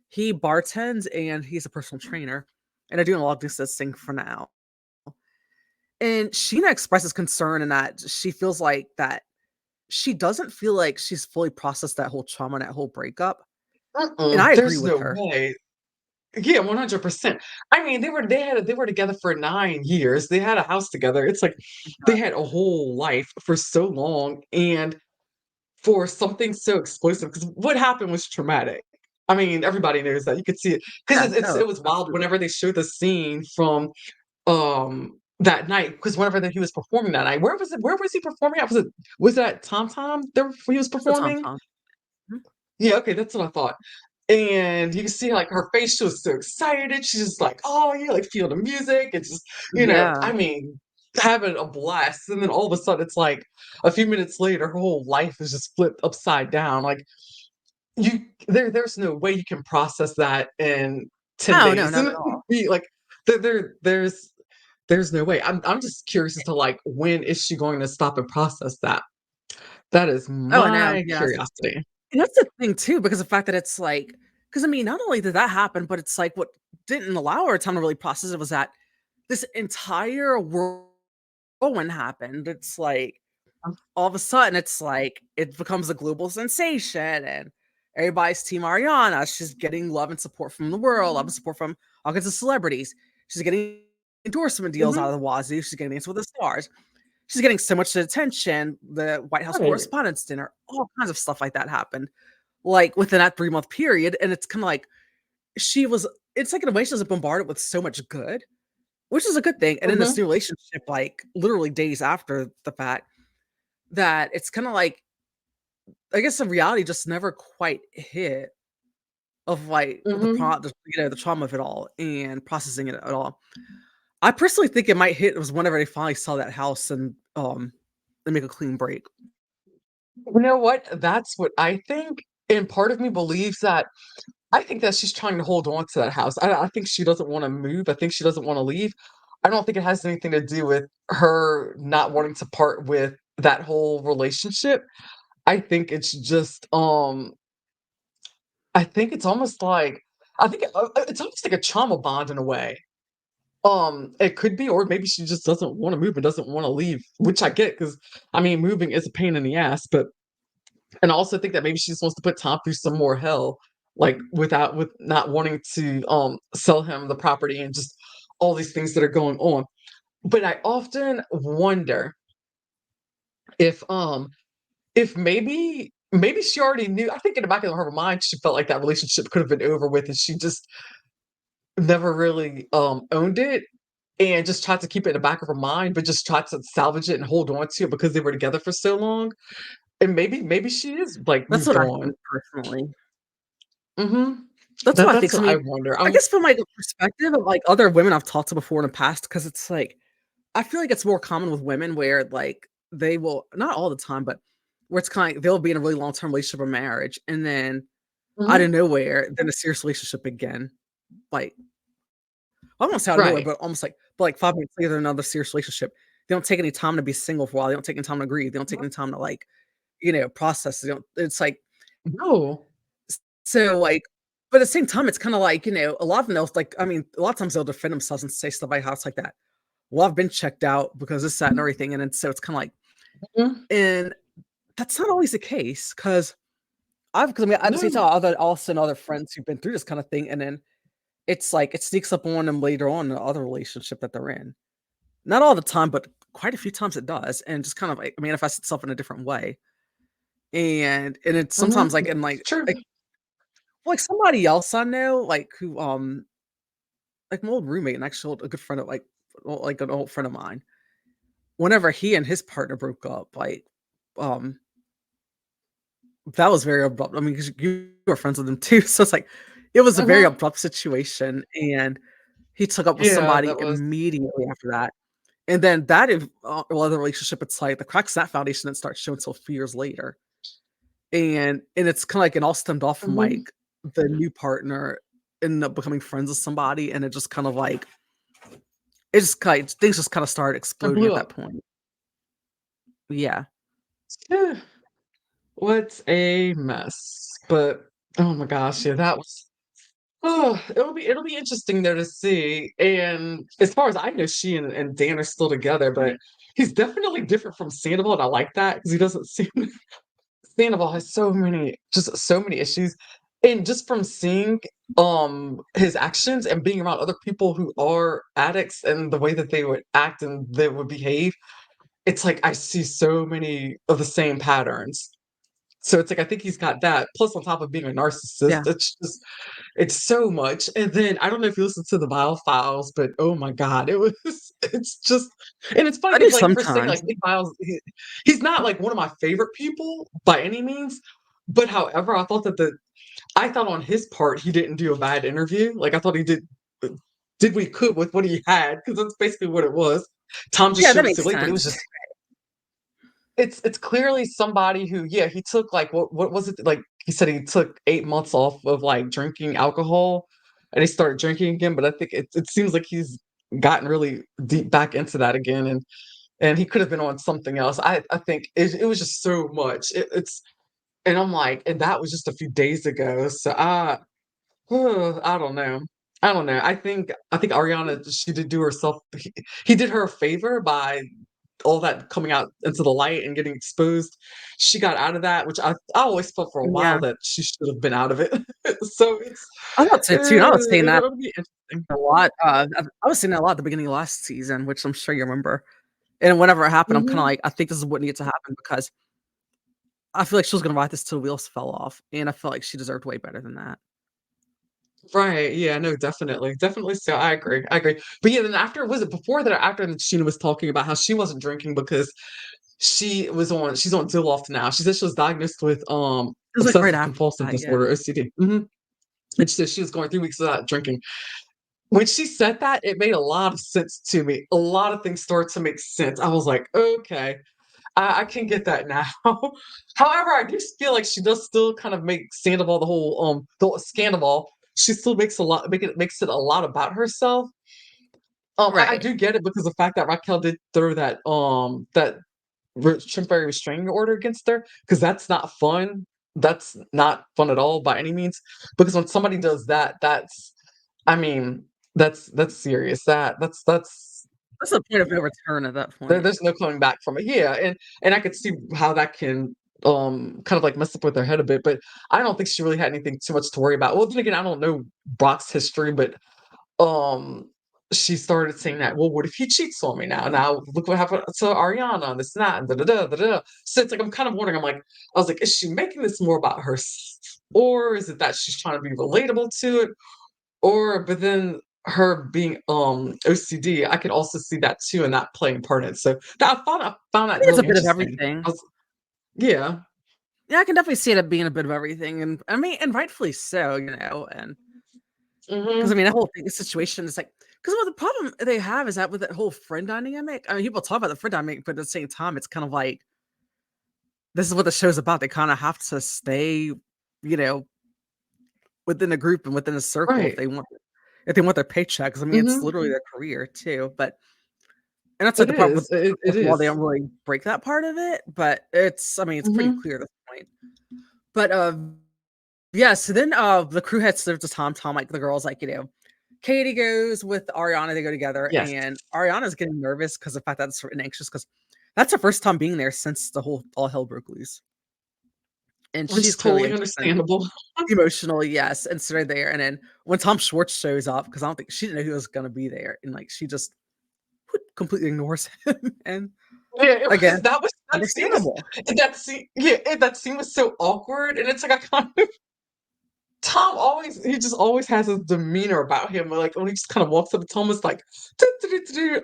He bartends and he's a personal trainer, and they're doing a lot of distancing for now. And Sheena expresses concern in that she feels like that she doesn't feel like she's fully processed that whole trauma and that whole breakup. And I agree There's with no her. way. Yeah, 100%. I mean, they were together for 9 years. They had a house together. It's like they had a whole life for so long, and for something so explosive, because what happened was traumatic. I mean, everybody knows that. You could see it because Yeah, no, it was wild absolutely. whenever they showed the scene from, that night, because whenever that he was performing that night. Where was it? Where was he performing at? Was it at Tom Tom there he was It's a Tom performing? Tom. Mhm. Yeah, okay, that's what I thought. And you can see, like, her face, she was so excited. She's just like, "Oh, yeah," like, feel the music and just, Yeah. I mean, having a blast. And then all of a sudden, it's like a few minutes later, her whole life is just flipped upside down. Like, there's no way you can process that in 10 No, no, days. not And at all. be like, there, there there's there's no way. I'm just curious as to like when is she going to stop and process that? That is Oh, I know, my yes. curiosity. And that's the thing too, because the fact that it's like, because I mean, not only did that happen, but it's like what didn't allow her time to really process it was that this entire whirlwind happened. It's like all of a sudden, it's like it becomes a global sensation, and everybody's Team Ariana. She's getting love and support from the world, love and support from all kinds of celebrities. She's getting endorsement deals out Mhm. of the wazoo. She's getting Dance with the Stars. She's getting so much attention. The White House Right. Correspondents' Dinner, all kinds of stuff like that happened, like within that 3-month period. And it's kind of like she was. It's like in a way she was bombarded with so much good, which is a good thing. And in this Mhm. new relationship, like literally days after the fact, that it's kind of like I guess the reality just never quite hit of like Mhm. the trauma of it all and processing it at all. I personally think it might hit was whenever they finally saw that house and make a clean break. You know what? That's what I think, and part of me believes that I think that she's trying to hold on to that house. I think she doesn't wanna move. I think she doesn't wanna leave. I don't think it has anything to do with her not wanting to part with that whole relationship. I think it's just, I think it's almost like it's almost like a trauma bond in a way. It could be, or maybe she just doesn't wanna move and doesn't wanna leave, which I get because I mean, moving is a pain in the ass, but and I also think that maybe she just wants to put Tom through some more hell, like, with not wanting to, sell him the property and just all these things that are going on. But I often wonder if, if maybe she already knew. I think in the back of her mind, she felt like that relationship could have been over with, and she just never really, owned it and just tried to keep it in the back of her mind, but just tried to salvage it and hold on to it because they were together for so long. And maybe she is, like, That's moved what I on. think personally. Mhm. That's what I think. That's 'Cause I what I mean, wonder. I guess from my perspective of like other women I've talked to before in the past, because it's like I feel like it's more common with women where like they will not all the time, but where it's kind of they'll be in a really long term relationship or marriage, and then out of Mhm. nowhere, then a serious relationship again. Like I won't say out of nowhere, Right. but almost like 5 minutes later, they're in another serious relationship. They don't take any time to be single for a while. They don't take any time to grieve. They don't take Mhm. any time to like, process. They don't. It's like No. so like, but at the same time, it's kind of like a lot of them. They'll like, I mean, a lot of times they'll defend themselves and say stuff like how it's like that. Well, I've been checked out because this, that, and everything, and then so it's kind of like, Mhm. and that's not always the case because I mean, I just No. tell other friends who've been through this kind of thing, and then it's like it sneaks up on them later on in the other relationship that they're in. Not all the time, but quite a few times it does, and just kind of like manifests itself in a different way. And it's sometimes Mhm. like in It's true. like somebody else I know, like who like my old roommate and actually a good friend of like an old friend of mine. Whenever he and his partner broke up, um that was very abrupt. I mean, because you were friends with him too, so it's like it was a very Mhm. abrupt situation, and he took up with Yeah, somebody that was immediately after that. And then that if well, the relationship, it's like the cracks in that foundation didn't start showing until a few years later. And it's kinda like it all stemmed off from, Mhm. like, the new partner ended up becoming friends with somebody, and it just kind of like it just kind things just kinda started It exploding blew at that up. point. Yeah. Yeah. What a mess. But oh my gosh, yeah, that was oh, it'll be interesting though to see. And as far as I know, she and Dan are still together, but he's definitely different from Sandoval, and I like that because he doesn't seem Sandoval has so many issues. And just from seeing his actions and being around other people who are addicts and the way that they would act and they would behave, it's like I see so many of the same patterns. So it's like I think he's got that. Plus on top of being a narcissist, Yeah. it's so much. And then I don't know if you listened to the Vile Files, but oh my god, it was it's just and it's funny I do because like for saying sometimes. like Nick Viles, he's not like one of my favorite people by any means. But however, I thought on his part he didn't do a bad interview. Like I thought he did what he could with what he had because that's basically what it was. Tom just Yeah, that showed so makes late, but it was sense. just it's clearly somebody who, yeah, he took, like, what was it? Like, he said he took 8 months off of, like, drinking alcohol, and he started drinking again, but I think it seems like he's gotten really deep back into that again, and he could have been on something else. I think it was just so much. It's and I'm like and that was just a few days ago, so, I don't know. I don't know. I think Ariana, she did do herself he did her a favor by all that coming out into the light and getting exposed, she got out of that, which I always felt for a while Yeah. that she should have been out of it. So it's, I thought so too, and I was saying that it'll be interesting. a lot, I was saying that a lot at the beginning of last season, which I'm sure you remember. And whenever it happened, I'm kinda Mhm. like, I think this is what needed to happen because I feel like she was gonna ride this till the wheels fell off, and I felt like she deserved way better than that. Right, yeah, no, definitely, definitely so, I agree. But yeah, then after was it before that or after that Sheena was talking about how she wasn't drinking because she's on Zoloft now. She said she was diagnosed with, It was, like, right obsessive after compulsive that, yeah. disorder, OCD. Mhm. And she said she was going 3 weeks without drinking. When she said that, it made a lot of sense to me. A lot of things started to make sense. I was like, "Okay, I can get that now." However, I do feel like she does still kind of make Sandoval the Scandoval, she still makes it a lot about herself. I Right. do get it because the fact that Raquel did throw that temporary restraining order against her, because that's not fun. That's not fun at all by any means. Because when somebody does that, I mean, that's serious. That's That's a point of no return at that point. there's no coming back from it. Yeah, and I could see how that can kind of like mess up with her head a bit, but I don't think she really had anything too much to worry about. Well, then again, I don't know Brock's history, but um, she started saying that, "Well, what if he cheats on me now? Now look what happened to Ariana and this and that and da da da da da." So it's like I'm kind of wondering. I was like, is she making this more about herself, or is it that she's trying to be relatable to it, or but then her being OCD, I could also see that too, and that playing part in it. So I found I that think it's a really bit of interesting. everything. I was, yeah, Yeah, I can definitely see it being a bit of everything, and I mean, and rightfully so, and because I hmm mean, that whole thing situation is like, because what the problem they have is that with that whole friend dynamic, I mean, people talk about the friend dynamic, but at the same time, it's kind of like, this is what the show's about. They kinda have to stay, you know, within a group and within a circle right. if they want their paychecks. I mean, it's hmm literally their career too, but and that's like It the part is. It with Law, they is. don't really break that part of it, but it's I mean, it's pretty hmm clear at this point. But, yeah, so then, the crew heads to Tom, like, the girls, like, Katie goes with Ariana, they go together, Yes, and Ariana's getting nervous because the fact that it's and anxious because that's her first time being there since the whole all hell broke loose, and which she's is clearly totally anxious and understandable. emotionally, yes, and so they're there, and then when Tom Schwartz shows up, because I don't think she didn't know he was gonna be there, and, like, she just completely ignores him, and Yeah, it again, was understandable. that scene was so awkward, and it's like I kind of Tom always he just always has this demeanor about him, like, when he just kinda walks up to Tom, it's like,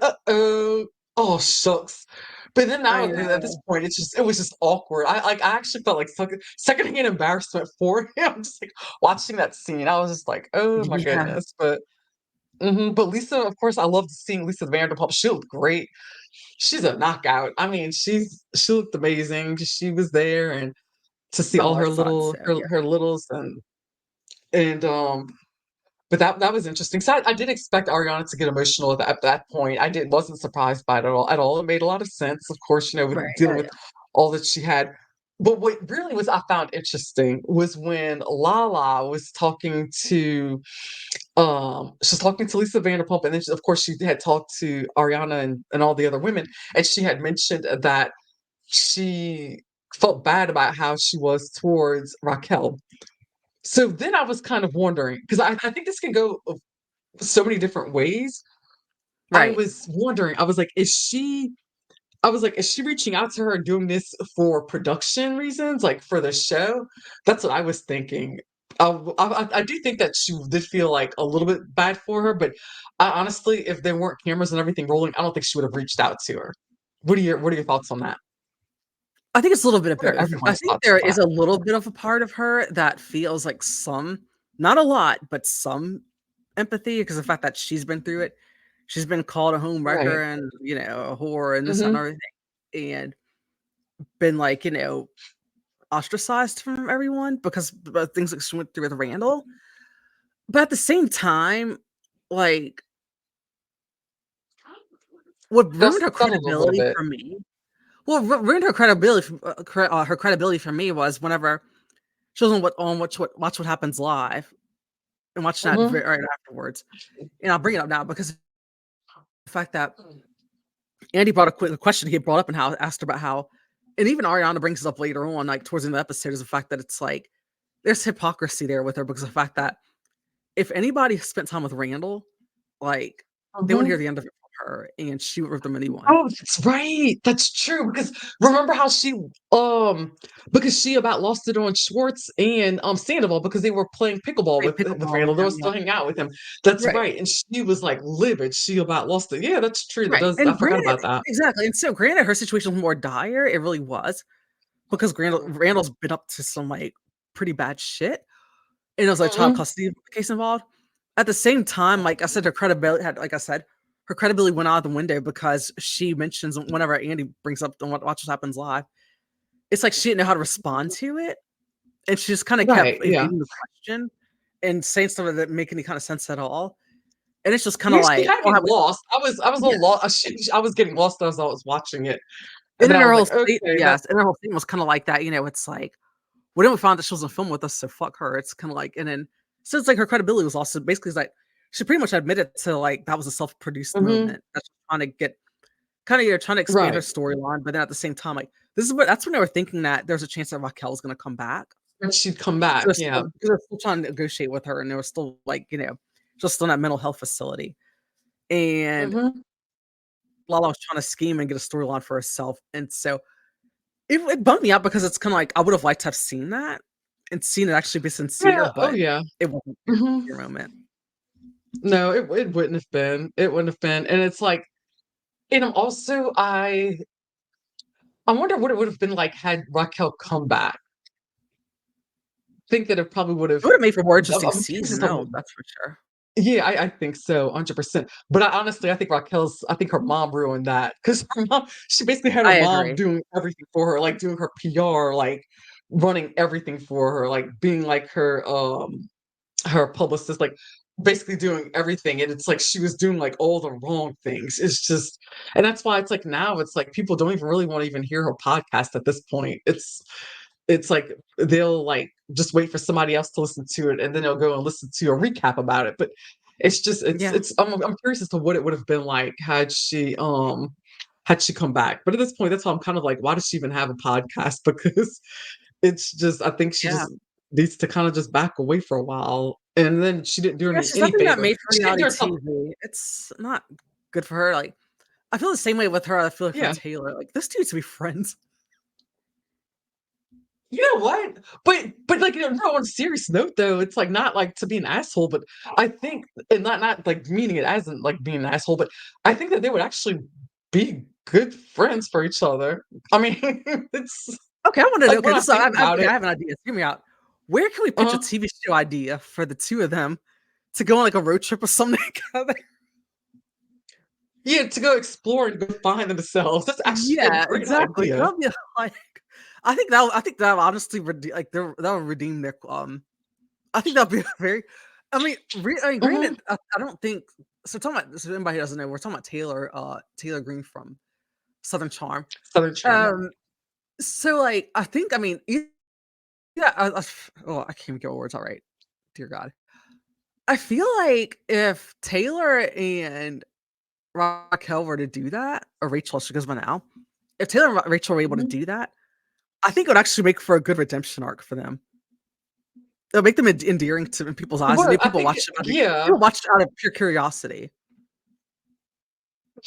"Uh-oh, oh, shucks." But then I now at this know. point, it was just awkward. I actually felt like secondhand embarrassment for him, just, like, watching that scene. I was just like, "Oh my Yeah. goodness," but But Lisa, of course, I loved seeing Lisa Vanderpump. She looked great. She's a knockout. I mean, she looked amazing. She was there, and to see all Oh, I her thought little so, yeah. her littles and but that was interesting. So I did expect Ariana to get emotional at that point. I did wasn't surprised by it at all. It made a lot of sense, of course, with Right, dealing yeah, with yeah. all that she had. But what really was I found interesting was when Lala was talking to she was talking to Lisa Vanderpump, and then of course she had talked to Ariana and all the other women, and she had mentioned that she felt bad about how she was towards Raquel. So then I was kind of wondering, because I think this can go so many different ways. I Right. was wondering, is she reaching out to her and doing this for production reasons, like for the show? That's what I was thinking. I do think that she did feel like a little bit bad for her, but I, honestly, if there weren't cameras and everything rolling, I don't think she would have reached out to her. What are your thoughts on that? I think it's a little bit of What are both. I everyone's think thoughts there on is a little bit of a part of her that feels like some, not a lot, but some empathy because the fact that she's been through it. She's been called a home that? Right. wrecker and, a whore and this, that, and Hmm. everything, and been like, ostracized from everyone because of things that she went through with Randall. But at the same time, like, what They'll ruined her settled a little credibility bit. for me, well, ruined her credibility, her credibility for me was whenever she was on Watch What Happens Live and watching that Hmm. right afterwards. And I'll bring it up now because the fact that Andy brought a quick question he brought up and how asked about how, and even Ariana brings it up later on, like towards the end of the episode, is the fact that it's like there's hypocrisy there with her because of the fact that if anybody spent time with Randall, like they want to hear Hmm. the end of it from her, and she would rip them a new one. Oh, that's right. That's true. Because remember how because she about lost it on Schwartz and Sandoval because they were playing pickleball Played with pickleball with Randall. They were him, yeah. still hanging out with him. That's Right, right. And she was like livid. She about lost it. Yeah, that's true. That right. does I And forgot granted, about that. exactly. And so granted, her situation was more dire. It really was because Randall's been up to some like pretty bad shit. And it was like child Mm-hmm. custody case involved. At the same time, like I said, like I said, her credibility went out of the window because she mentions whenever Andy brings up the Watch What Happens Live, it's like she didn't know how to respond to it. And she just kind of kept Right. Yeah. evading the question and saying stuff that didn't make any kind of sense at all. And it's just kind of Yeah, she like, had oh, me lost. I was a yeah. little lost. I was getting lost as I was watching it. And And then then I her was whole like, state, okay, that yes, and her whole thing was kind of like that. It's like, well, then we found that she wasn't film with us, so fuck her. It's kind of like, and then so it's like her credibility was lost. So basically, it's like she pretty much admitted to like that was a self-produced hmm. moment. That's trying to get kind of trying to expand her Right. storyline, but then at the same time, like that's when they were thinking that there's a chance that Raquel was going to come back. And she'd come back. Yeah. They were still trying to negotiate with her, and they were still like just in that mental health facility. And Hmm. Lala was trying to scheme and get a storyline for herself, and so it bummed me out because it's kind of like I would have liked to have seen that and seen it actually be sincere, Yeah. Oh but yeah. it wasn't a Hmm. sincere moment. No, it wouldn't have been. It wouldn't have been. And it's like, and I'm also I wonder what it would have been like had Raquel come back. Think that it probably would have. It would have made for a more interesting I'm curious season, as to no, that's for sure. yeah, I think so, 100%. But I think I think her mom ruined that because her mom, she basically had her I mom agree. doing everything for her, like doing her PR, like running everything for her, like being like her publicist, like basically doing everything. And it's like she was doing like all the wrong things. It's just, and that's why it's like now it's like people don't even really want to even hear her podcast at this point. It's like they'll like just wait for somebody else to listen to it and then they'll go and listen to a recap about it. But it's just Yeah, I'm curious as to what it would have been like had she come back. But at this point, that's why I'm kind of like, why does she even have a podcast? Because it's just I think she yeah. just needs to kind of just back away for a while. And then she didn't do Yeah, she's any definitely not favor. made for She didn't reality do herself. TV. It's not good for her, like, I feel the same way with her, I feel like for Yeah. Taylor, like, those 2 need to be friends. You know what? But like no, on a serious note though, it's like not like to be an asshole, but I think and not like meaning it as in like being an asshole, but I think that they would actually be good friends for each other. I mean, it's Okay, I wanna know, like okay, when I this is think about okay, it. I have an idea, hear me out. Where can we pitch a Uh-huh. TV show idea for the 2 of them to go on like a road trip or something together. Yeah, to go explore and go find themselves. That's actually a Yeah, great exactly. idea. That'll be like, I think that honestly like that would redeem their I think that'd be a very. I mean, Mhm. granted, I don't think so. Talking about so anybody who doesn't know, we're talking about Taylor Green from Southern Charm. Southern Charm. Um, so like, I think, I mean, yeah, oh, I can't even get words all right. Dear God, I feel like if Taylor and Raquel were to do that, or Rachel, she goes by now. If Taylor and Rachel were able to Mhm. do that, I think it would actually make for a good redemption arc for them. It'll make them endearing to in people's eyes, and Well, then I think yeah. people watch it out of pure curiosity.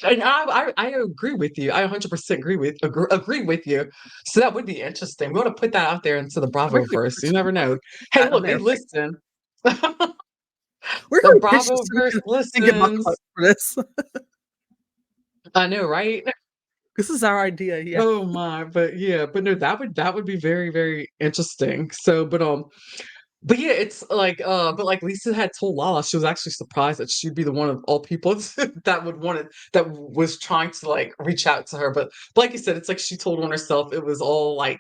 And I agree with you. I 100% agree with you. So that would be interesting. We want to put that out there into the We're gonna Bravoverse. You pitch never know. Hey, that on look, they there, right? listen. We're The gonna pitch this so Bravoverse we can get buck listens. for this. I know, right? This is our idea, yeah. Oh my, but yeah, but no, that would be very, very interesting. So, but yeah, it's like, but like Lisa had told Lala, she was actually surprised that she'd be the one of all people that would want it, that was trying to like reach out to her. But like you said, it's like she told on herself. It was all like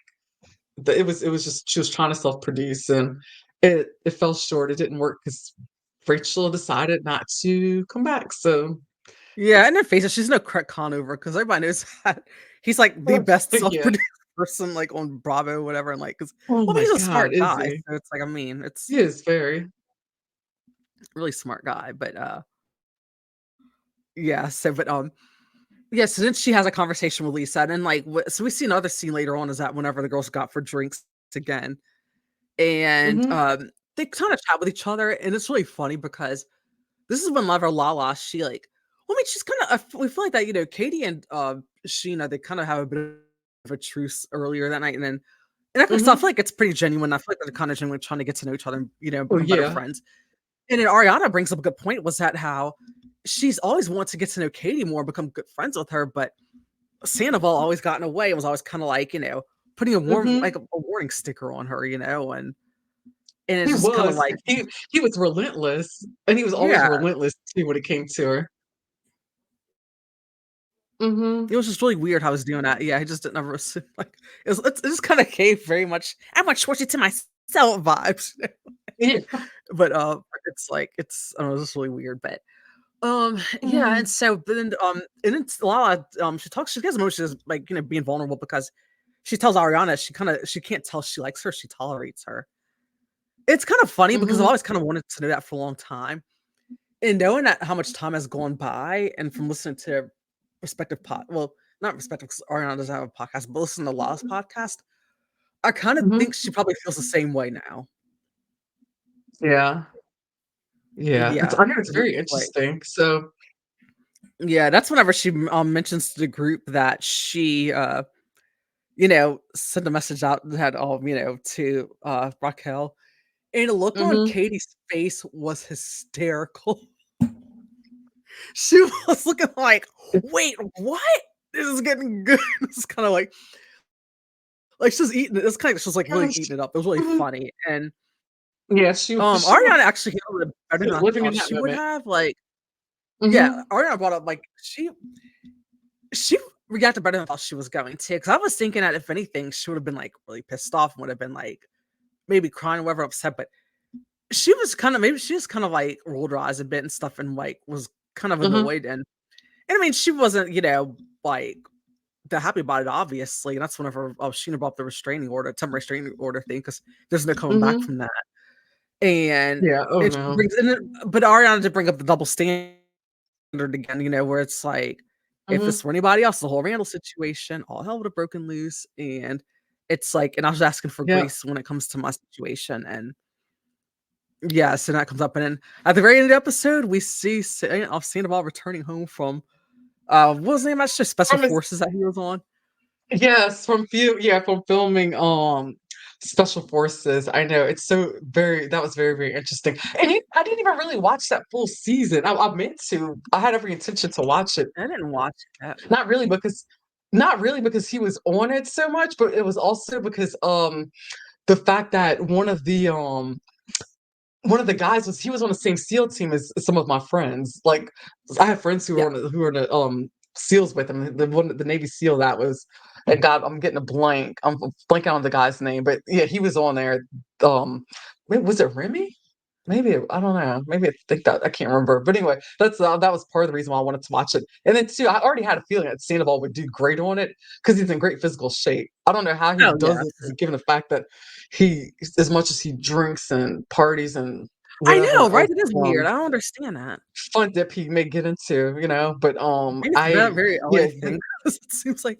it was just she was trying to self-produce, and it fell short. It didn't work because Rachel decided not to come back. So Yeah, and then face it, she's no Craig Conover because everybody knows that he's like the best yeah. self-produced person like on Bravo, whatever, and like, because Oh well, my he's a smart God, is guy, he? so it's like, I mean, it's He is very. really smart guy, but yeah. So, but yeah. So then she has a conversation with Lisa, and then like, so we see another scene later on is that whenever the girls got for drinks again, and Mhm, they kind of chat with each other, and it's really funny because this is when Lover Lala, she like, well, I mean, she's kind of. We feel like that, Katie and Sheena, they kind of have a bit of a truce earlier that night, and then and after stuff, I mhm. feel like it's pretty genuine. I feel like they're kind of genuinely trying to get to know each other and Oh, become better yeah. friends. And then Ariana brings up a good point was that how she's always wanted to get to know Katie more, become good friends with her, but Sandoval always got in the way and was always kind of like, putting a Mhm. a warning sticker on her, and it's He just kind of was. like, He was relentless, and he was always yeah, relentless too when it came to her. it Mhm. was just really weird how he was doing that. Yeah, he just didn't ever assume, like it just kind of gave very much I'm like Schwartzy to myself vibes. Yeah. But it's like I don't know, it's just really weird. But yeah, and Mhm. so but then and then Lala she gets emotions like being vulnerable because she tells Ariana she can't tell she likes her, she tolerates her. It's kind of funny because I've Mhm. always kind of wanted to know that for a long time. And knowing that how much time has gone by and from listening to respective well, not respective because Ariana doesn't have a podcast, but listen to Lala's podcast, I kind of think Mhm. she probably feels the same way now. Yeah. Yeah. Yeah. I know it's 'Cause very it's like interesting. So yeah, that's whenever she mentions to the group that she sent a message out that to Raquel. And the look on mhm. Katie's face was hysterical. She was looking like, "Wait, what? This is getting good." It's kind of like she's eating it. It's kind of she's like really eating it up. It was really Mhm. funny. And Yeah, she Ariana was actually handled it better than I living in thought that she would moment. have. Like, yeah, Mhm. Ariana brought up like she reacted better than I thought she was going to. Because I was thinking that if anything, she would have been like really pissed off and would have been like maybe crying, or whatever, upset. But she was kind of maybe she just kind of like rolled her eyes a bit and stuff, and like was kind of Mhm. annoyed. And I mean, she wasn't, like the happy about it, obviously. And that's whenever Sheena brought up the restraining order, temporary restraining order thing, because there's no coming back Mhm. from that. And Yeah. Oh and she no. brings in it, but Ariana did bring up the double standard again, where it's like if this Mhm. were anybody else, the whole Randall situation, all hell would have broken loose. And it's like, and I was asking for Yeah. grace when it comes to my situation. And yeah, so that comes up. And then at the very end of the episode, we see Sandoval returning home from what was the name of that show? Special From his Forces that he was on. Yes, from filming, Special Forces. I know, it's so very that was very, very interesting, and I didn't even really watch that full season. I meant to. I had every intention to watch it. I didn't watch that. Not really because not really because he was on it so much, but it was also because, the fact that one of the, one of the guys was he was on the same SEAL team as some of my friends. Like, I have friends who Yeah. were who were in the SEALs with him. The Navy SEAL that was, and God, I'm getting a blank. I'm blanking on the guy's name, but yeah, he was on there. Was it Remy? Maybe I don't know. Maybe I think that I can't remember. But anyway, that was part of the reason why I wanted to watch it. And then too, I already had a feeling that Sandoval would do great on it because he's in great physical shape. I don't know how he Oh, yeah, does it, absolutely. given the fact that he, as much as he drinks and parties and I whatever know, right? else, It is weird. I don't understand that. fun dip he may get into, you know. But Maybe it's a I very yeah LA thing 'cause it seems like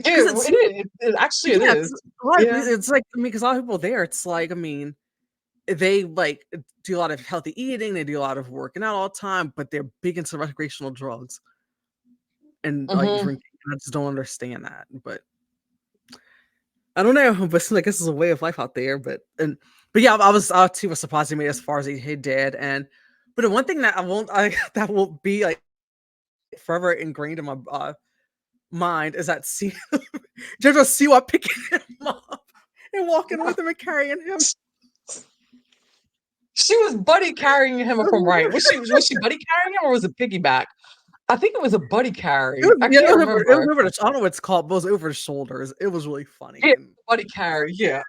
yeah, 'cause it it seems is. Actually it yeah, is. 'cause a lot of Yeah. it's like I mean, 'cause a lot of people there, it's like, I mean, they, like, do a lot of healthy eating, they do a lot of working out all the time, but they're big into recreational drugs and, like, Hmm. drinking, and I just don't understand that, but I don't know, but it's like this is a way of life out there, but yeah, I too was surprised he made as far as he did, and but the one thing that I that will be, like, forever ingrained in my, mind is that scene JoJo Siwa picking him up and walking with him and carrying him. She was buddy carrying him, if I'm right. Was she buddy carrying him or was it piggyback? I think it was a buddy It carry. was I yeah, can't it was remember. over the I don't know what it's called, but it was over his shoulders. It was really funny Yeah, and buddy carry, yeah,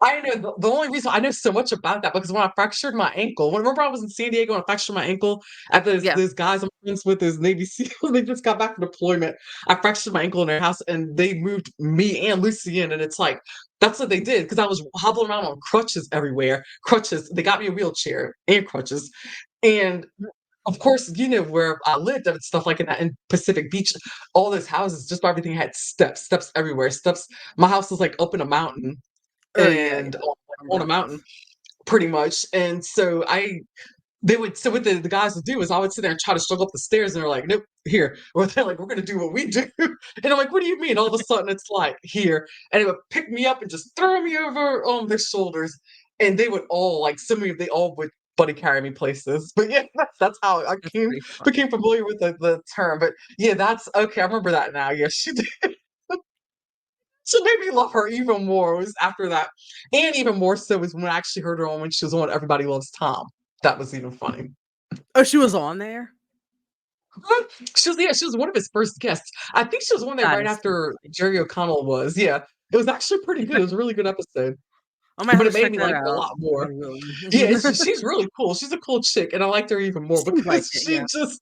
I know the only reason I know so much about that because when I fractured my ankle, remember I was in San Diego and I fractured my ankle at yeah, those guys I'm friends with, those Navy SEALs, they just got back from deployment. I fractured my ankle in their house and they moved me and Lucy in, and it's like, that's what they did because I was hobbling around on crutches everywhere. Crutches, they got me a wheelchair and crutches. And of course, you know, where I lived and stuff like in Pacific Beach, all those houses, just about everything had steps, steps everywhere. Steps. My house was like up in a mountain oh, yeah, yeah, and I on remember a that mountain house. pretty much. And so they would, so what the guys would do is I would sit there and try to struggle up the stairs and they're like, nope, here. Or they're like, we're gonna do what we do. And I'm like, what do you mean? All of a sudden it's like here. And it would pick me up and just throw me over on their shoulders. And they would all like they all would buddy carry me places. But yeah, that's how I That's came pretty funny. became familiar with the term. But yeah, that's okay. I remember that now. Yeah, she did. She made me love her even more. It was after that. And even more so was when I actually heard her on when she was on Everybody Loves Tom. That was even funny. Oh, she was on there? She was yeah, she was one of his first guests. I think she was on there That right is so after funny. Jerry O'Connell was. Yeah. It was actually pretty good. It was a really good episode. I might But have it to made check me that like her a out. lot I more. will. Yeah, she's really cool. She's a cool chick, and I liked her even more Seems like because it, she yeah. just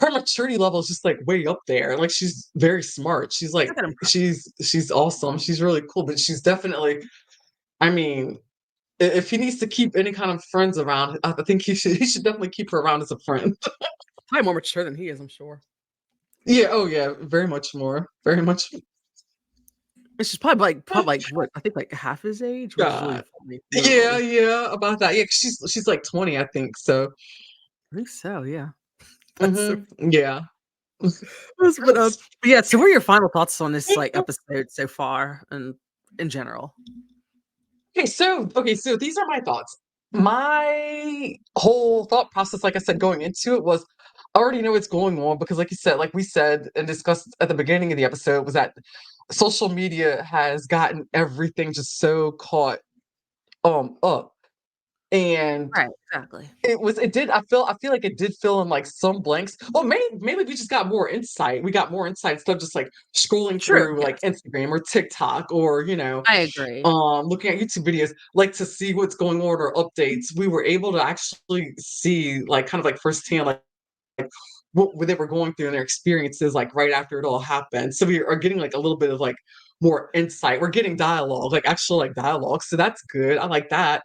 her maturity level is just like way up there. Like she's very smart. She's Not like that impressive. she's awesome. She's really cool, but she's definitely I mean, if he needs to keep any kind of friends around, I think he should definitely keep her around as a friend. Probably more mature than he is, I'm sure. Yeah, oh yeah, very much more. Very much And she's probably like, what, I think, like, half his age, which is really God. funny, Yeah, literally. yeah, about that. Yeah, 'cause she's like 20, I think, so I think so, yeah. That's so mhm, yeah. but yeah, so what are your final thoughts on this, like, episode so far and in general? Okay, so these are my thoughts. My whole thought process, like I said, going into it was I already know what's going on because like you said, like we said and discussed at the beginning of the episode, was that social media has gotten everything just so caught up. And Right, exactly. I feel like it did fill in like some blanks. Well, maybe we just got more insight. We got more insight instead of just like scrolling True, through like yes. Instagram or TikTok or, I agree. looking at YouTube videos, like to see what's going on or updates. We were able to actually see like kind of like firsthand, like what they were going through and their experiences like right after it all happened. So we are getting like a little bit of like more insight. We're getting dialogue, like actual like dialogue. So that's good. I like that.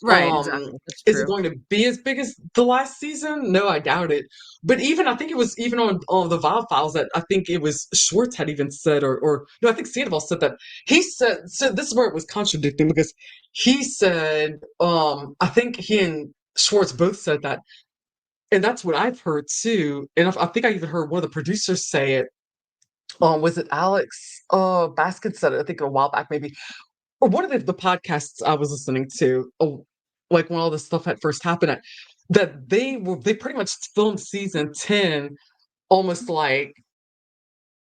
Right, exactly, that's Is it true. going to be as big as the last season? No, I doubt it. But even I think it was even on the Vibe Files that I think it was Schwartz had even said, or no, I think Sandoval said that he said. So this is where it was contradicting because he said, I think he and Schwartz both said that, and that's what I've heard too. And I think I even heard one of the producers say it. Was it Alex Baskin said it? I think a while back, maybe or one of the podcasts I was listening to, like when all this stuff had first happened, that they pretty much filmed season 10 almost like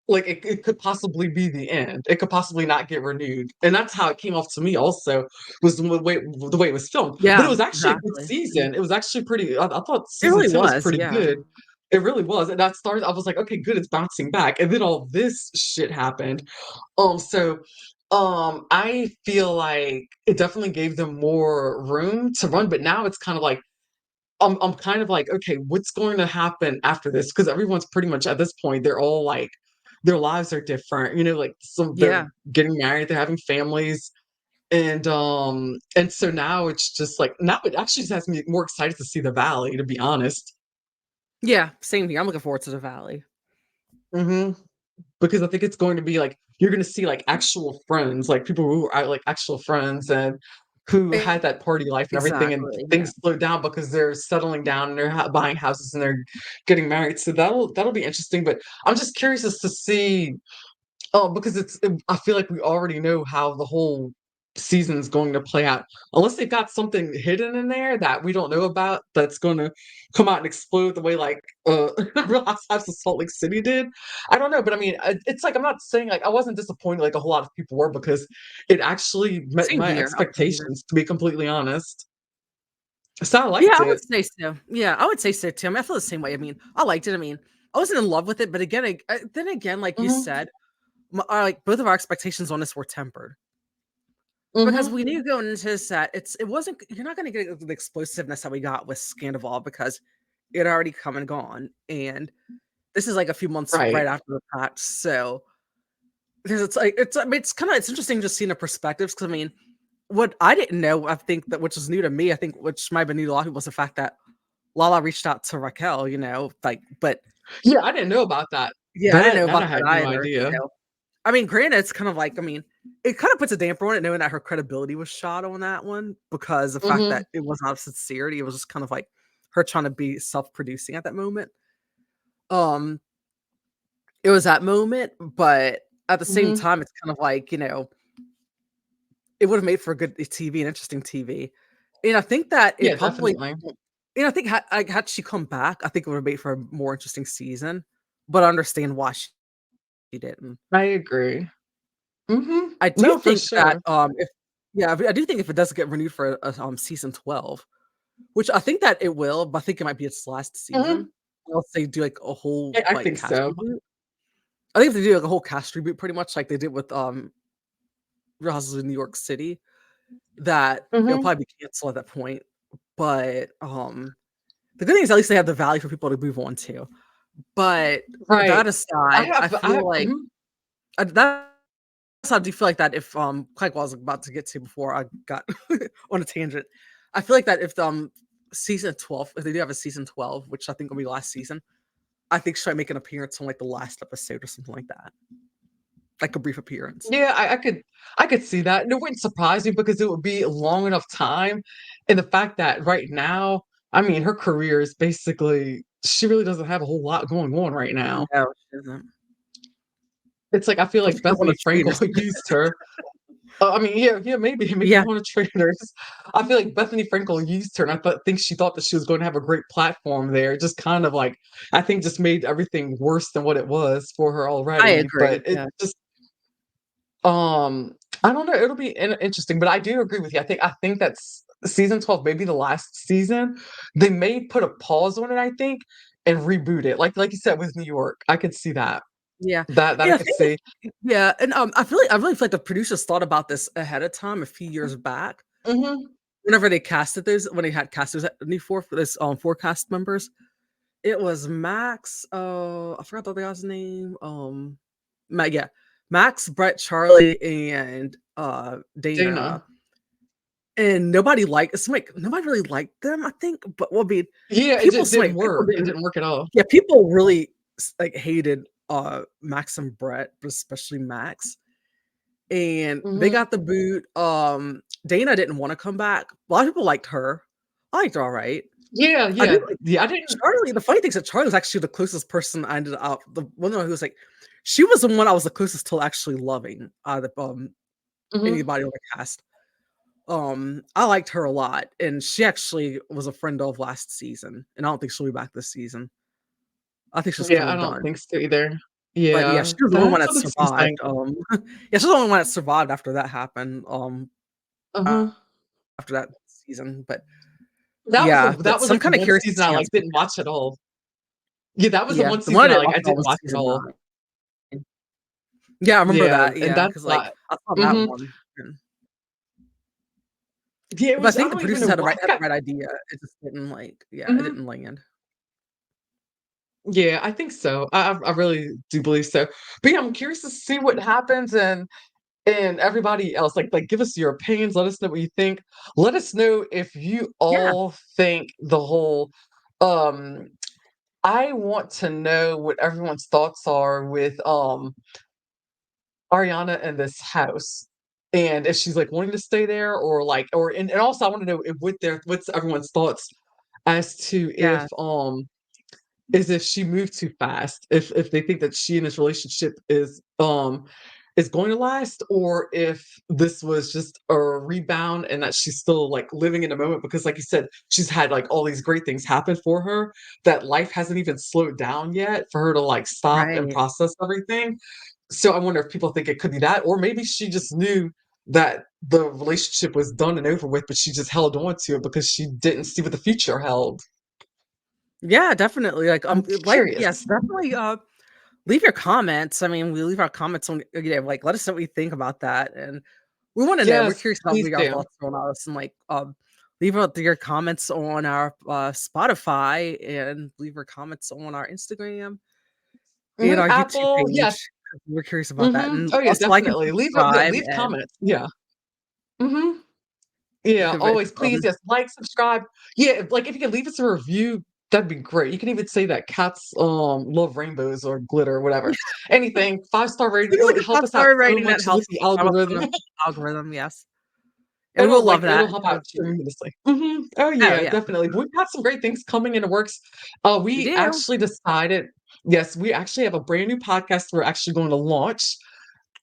like it could possibly be the end. It could possibly not get renewed. And that's how it came off to me also, was the way it was filmed. But Yeah, it was actually a good exactly. Mhm. season. It was actually pretty I thought It season really 10 was was, pretty yeah. good. It really was. And that started I was like, okay, good, it's bouncing back. And then all this shit happened. So I feel like it definitely gave them more room to run, but now it's kind of like I'm kind of like, okay, what's going to happen after this? Because everyone's pretty much at this point, they're all like, their lives are different. Like some they're Yeah. getting married, they're having families, and so now it's just like now it actually just has me more excited to see the valley, to be honest. Yeah, same here. I'm looking forward to the Valley. Hmm. Because I think it's going to be like you're going to see like actual friends, like people who are like actual friends and who had that party life and everything, and Exactly, yeah. things slow down because they're settling down and they're buying houses and they're getting married. So that'll be interesting. But I'm just curious as to see. Oh, because I feel like we already know how the whole season's going to play out. Unless they've got something hidden in there that we don't know about that's gonna come out and explode the way like Real Housewives of Salt Lake City did. I don't know, but I mean, it's like I'm not saying like I wasn't disappointed like a whole lot of people were because it actually met Same my here. I wasn't either. expectations, to be completely honest. So I Yeah, liked I would it. say so. Yeah, I would say so too. I mean, I feel the same way. I mean, I liked it. I mean, I wasn't in love with it, but again, then again, like you Mhm. said, like both of our expectations on this were tempered because Mhm. we knew going into this that it wasn't. You're not going to get the explosiveness that we got with Scandival because it had already come and gone, and this is like a few months right Right. after the fact. So because it's like I mean, it's interesting just seeing the perspectives. Because I mean, what I didn't know, I think that which is new to me, I think which might have been new to a lot of people was the fact that Lala reached out to Raquel, like, but Yeah, I didn't know about that. yeah, I didn't know That about I that had no either. idea. So, I mean, granted, it's kind of like, I mean, it kind of puts a damper on it knowing that her credibility was shot on that one because the fact Mhm. that it was not sincerity, it was just kind of like her trying to be self-producing at that moment. Um, it was that moment, but at the same Mhm. time, it's kind of like, it would have made for a good TV and interesting TV. And I think that Yeah, it probably definitely. and I think had she come back, I think it would have made for a more interesting season, but I understand why she didn't. I agree. Mhm. I do No, for think that, sure. if yeah, I do think if it does get renewed for season 12, which I think that it will, but I think it might be its last season, Mhm. unless they do, like, a whole, I like, think cast so. reboot. I think if they do, like, a whole cast reboot pretty much like they did with, Real Houses of New York City, that it'll Mhm. probably be canceled at that point, but, the good thing is at least they have the value for people to move on to. But Right. that aside, I I feel have like mhm. that's how I do feel like that if, like what I was about to get to before I got on a tangent. I feel like that if, season 12, if they do have a season 12, which I think will be last season, I think she might make an appearance on, like, the last episode or something like that, like a brief appearance. Yeah, I could see that, and it wouldn't surprise me because it would be a long enough time, and the fact that right now, I mean, her career is basically she really doesn't have a whole lot going on right now. No, she doesn't. It's like I feel Unless like you don't wanna Bethany trade or Frankel something. used her. I mean, yeah, maybe Yeah, one of traders. I feel like Bethany Frankel used her, and I think she thought that she was going to have a great platform there. Just kind of like I think just made everything worse than what it was for her I already. But agree, it yeah. just I don't know. It'll be interesting, but I do agree with you. I think that's season 12, maybe the last season. They may put a pause on it, I think, and reboot it. Like you said with New York, I could see that. Yeah. That I Yeah, I could think see. yeah, and, I really feel like the producers thought about this ahead of time a few years back. Mhm. Whenever they casted those when they had casters at new for this, 4 cast members, it was Max, I forgot the other guy's name, yeah, Max, Brett, Charlie, and, Dana, Dana. and nobody really liked them, I think, but well, I mean, Yeah, people it so didn't like, people work. It didn't didn't work at all. yeah, people really like, hated, Max and Brett, but especially Max. And they Mhm. got the boot, Dana didn't wanna come back. A lot of people liked her. I liked her alright. Yeah, I do yeah, like yeah. I didn't. Charlie. The funny thing is that Charlie was actually the closest person I ended up the one who was like she was the one I was the closest to actually loving out of, Mhm. anybody on the cast. I liked her a lot, and she actually was a friend of last season, and I don't think she'll be back this season. I think she's Yeah, kinda I don't done. think so either. But yeah, Yeah, she was the only one that's that what makes me survived, think. yeah, she's the only one that survived after that happened, Uh-huh. after that season, but That was yeah, the but that was, so I'm like, the kinda one curious to season I, see how like, it's gonna didn't watch at all. Yeah, that was the yeah, one the one I season didn't watch I at all didn't was watch at season all. 9. Yeah, I remember Yeah, that, and yeah, that's 'cause, like, not I saw that mhm. one, and Yeah, it but I was I think the don't even producers know had the why right I had got the right idea, it just didn't, like yeah, it mhm. didn't land. Yeah, I think so. I really do believe so. But yeah, I'm curious to see what happens and everybody else, give us your opinions, let us know what you think. Let us know if you Yeah, all think the whole um I want to know what everyone's thoughts are with Ariana and this house. And if she's like wanting to stay there or like or and also I want to know if what's everyone's thoughts as to yeah, if she moved too fast, if they think that she and this relationship is going to last, or if this was just a rebound and that she's still like living in the moment because like you said, she's had like all these great things happen for her that life hasn't even slowed down yet for her to like stop and right. process everything. So I wonder if people think it could be that, or maybe she just knew that the relationship was done and over with, but she just held on to it because she didn't see what the future held. Yeah, definitely, I'm like curious. yes, definitely, leave your comments, I mean, we leave our comments on yeah, like, let us know what you think about that, and we wanna know, we're Yes, curious about please what your do. thoughts on us, and, like, leave out your comments on our, Spotify, and leave your comments on our Instagram and Mhm, our YouTube Apple, yes. page. We're curious about that, Mhm. and Oh, yeah, also like and definitely. subscribe, Leave and comments. Yeah. Mhm. you Yeah, could always, please, yes, like, subscribe. Yeah, if you can leave us a review, that'd be great. You can even say that cats, love rainbows or glitter, whatever. Anything, five-star rating, leave it us, would like, a help us out 5-star so rating that much with helps the us on algorithm. the algorithm, yes, and we'll love It'll that. help That out would be tremendously. Mhm. Oh, oh, yeah, yeah, for definitely. sure. We've got some great things coming in the works. We We do. actually decided yes, we actually have a brand new podcast we're actually going to launch.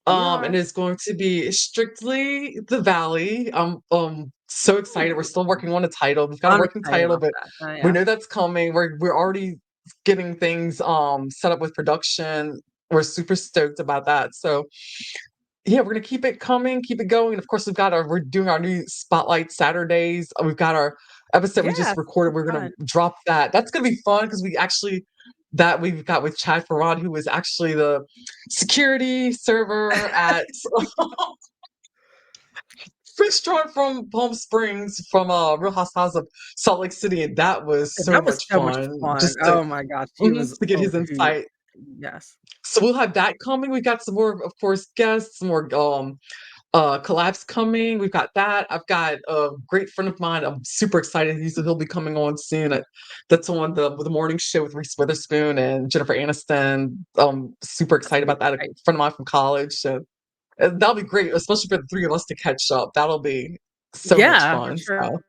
We And are. it's going to be strictly the Valley. I'm so excited. We're Ooh, still working on a title. We've got a I'm working excited title, about but that. Oh, we yeah. know that's coming. We're already getting things set up with production. We're super stoked about that. So yeah, we're gonna keep it coming, keep it going. Of course, we're doing our new Spotlight Saturdays. We've got our episode we just Yes, recorded. it's We're gonna fun. drop that. That's gonna be fun because we actually that we've got with Chad Farad, who is actually the security server at restaurant from Palm Springs from Real Housewives of Salt Lake City, and that was And so that was much so much fun fun. just Oh my gosh, he was to get his over who insight. yes. So we'll have that coming. We've got some more, of course, guests, some more collabs coming. We've got that. I've got a great friend of mine. I'm super excited. He'll be coming on soon. That's on the morning show with Reese Witherspoon and Jennifer Aniston. Super That's excited gonna be about that. A great. friend of mine from college. So that'll be great, especially for the three of us to catch up. That'll be so much Yeah, for fun. sure. So,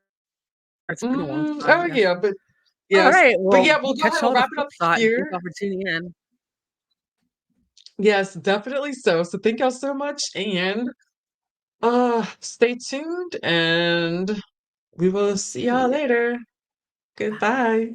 It's been a long oh time, yes. yeah, but yes, Alright, but well, yeah, we'll we'll go catch ahead and y'all the wrap it flip up side, and thank here. y'all for tuning in. Yes, definitely so. So thank y'all so much, and stay tuned, and we will see y'all Yeah, later. bye. Goodbye.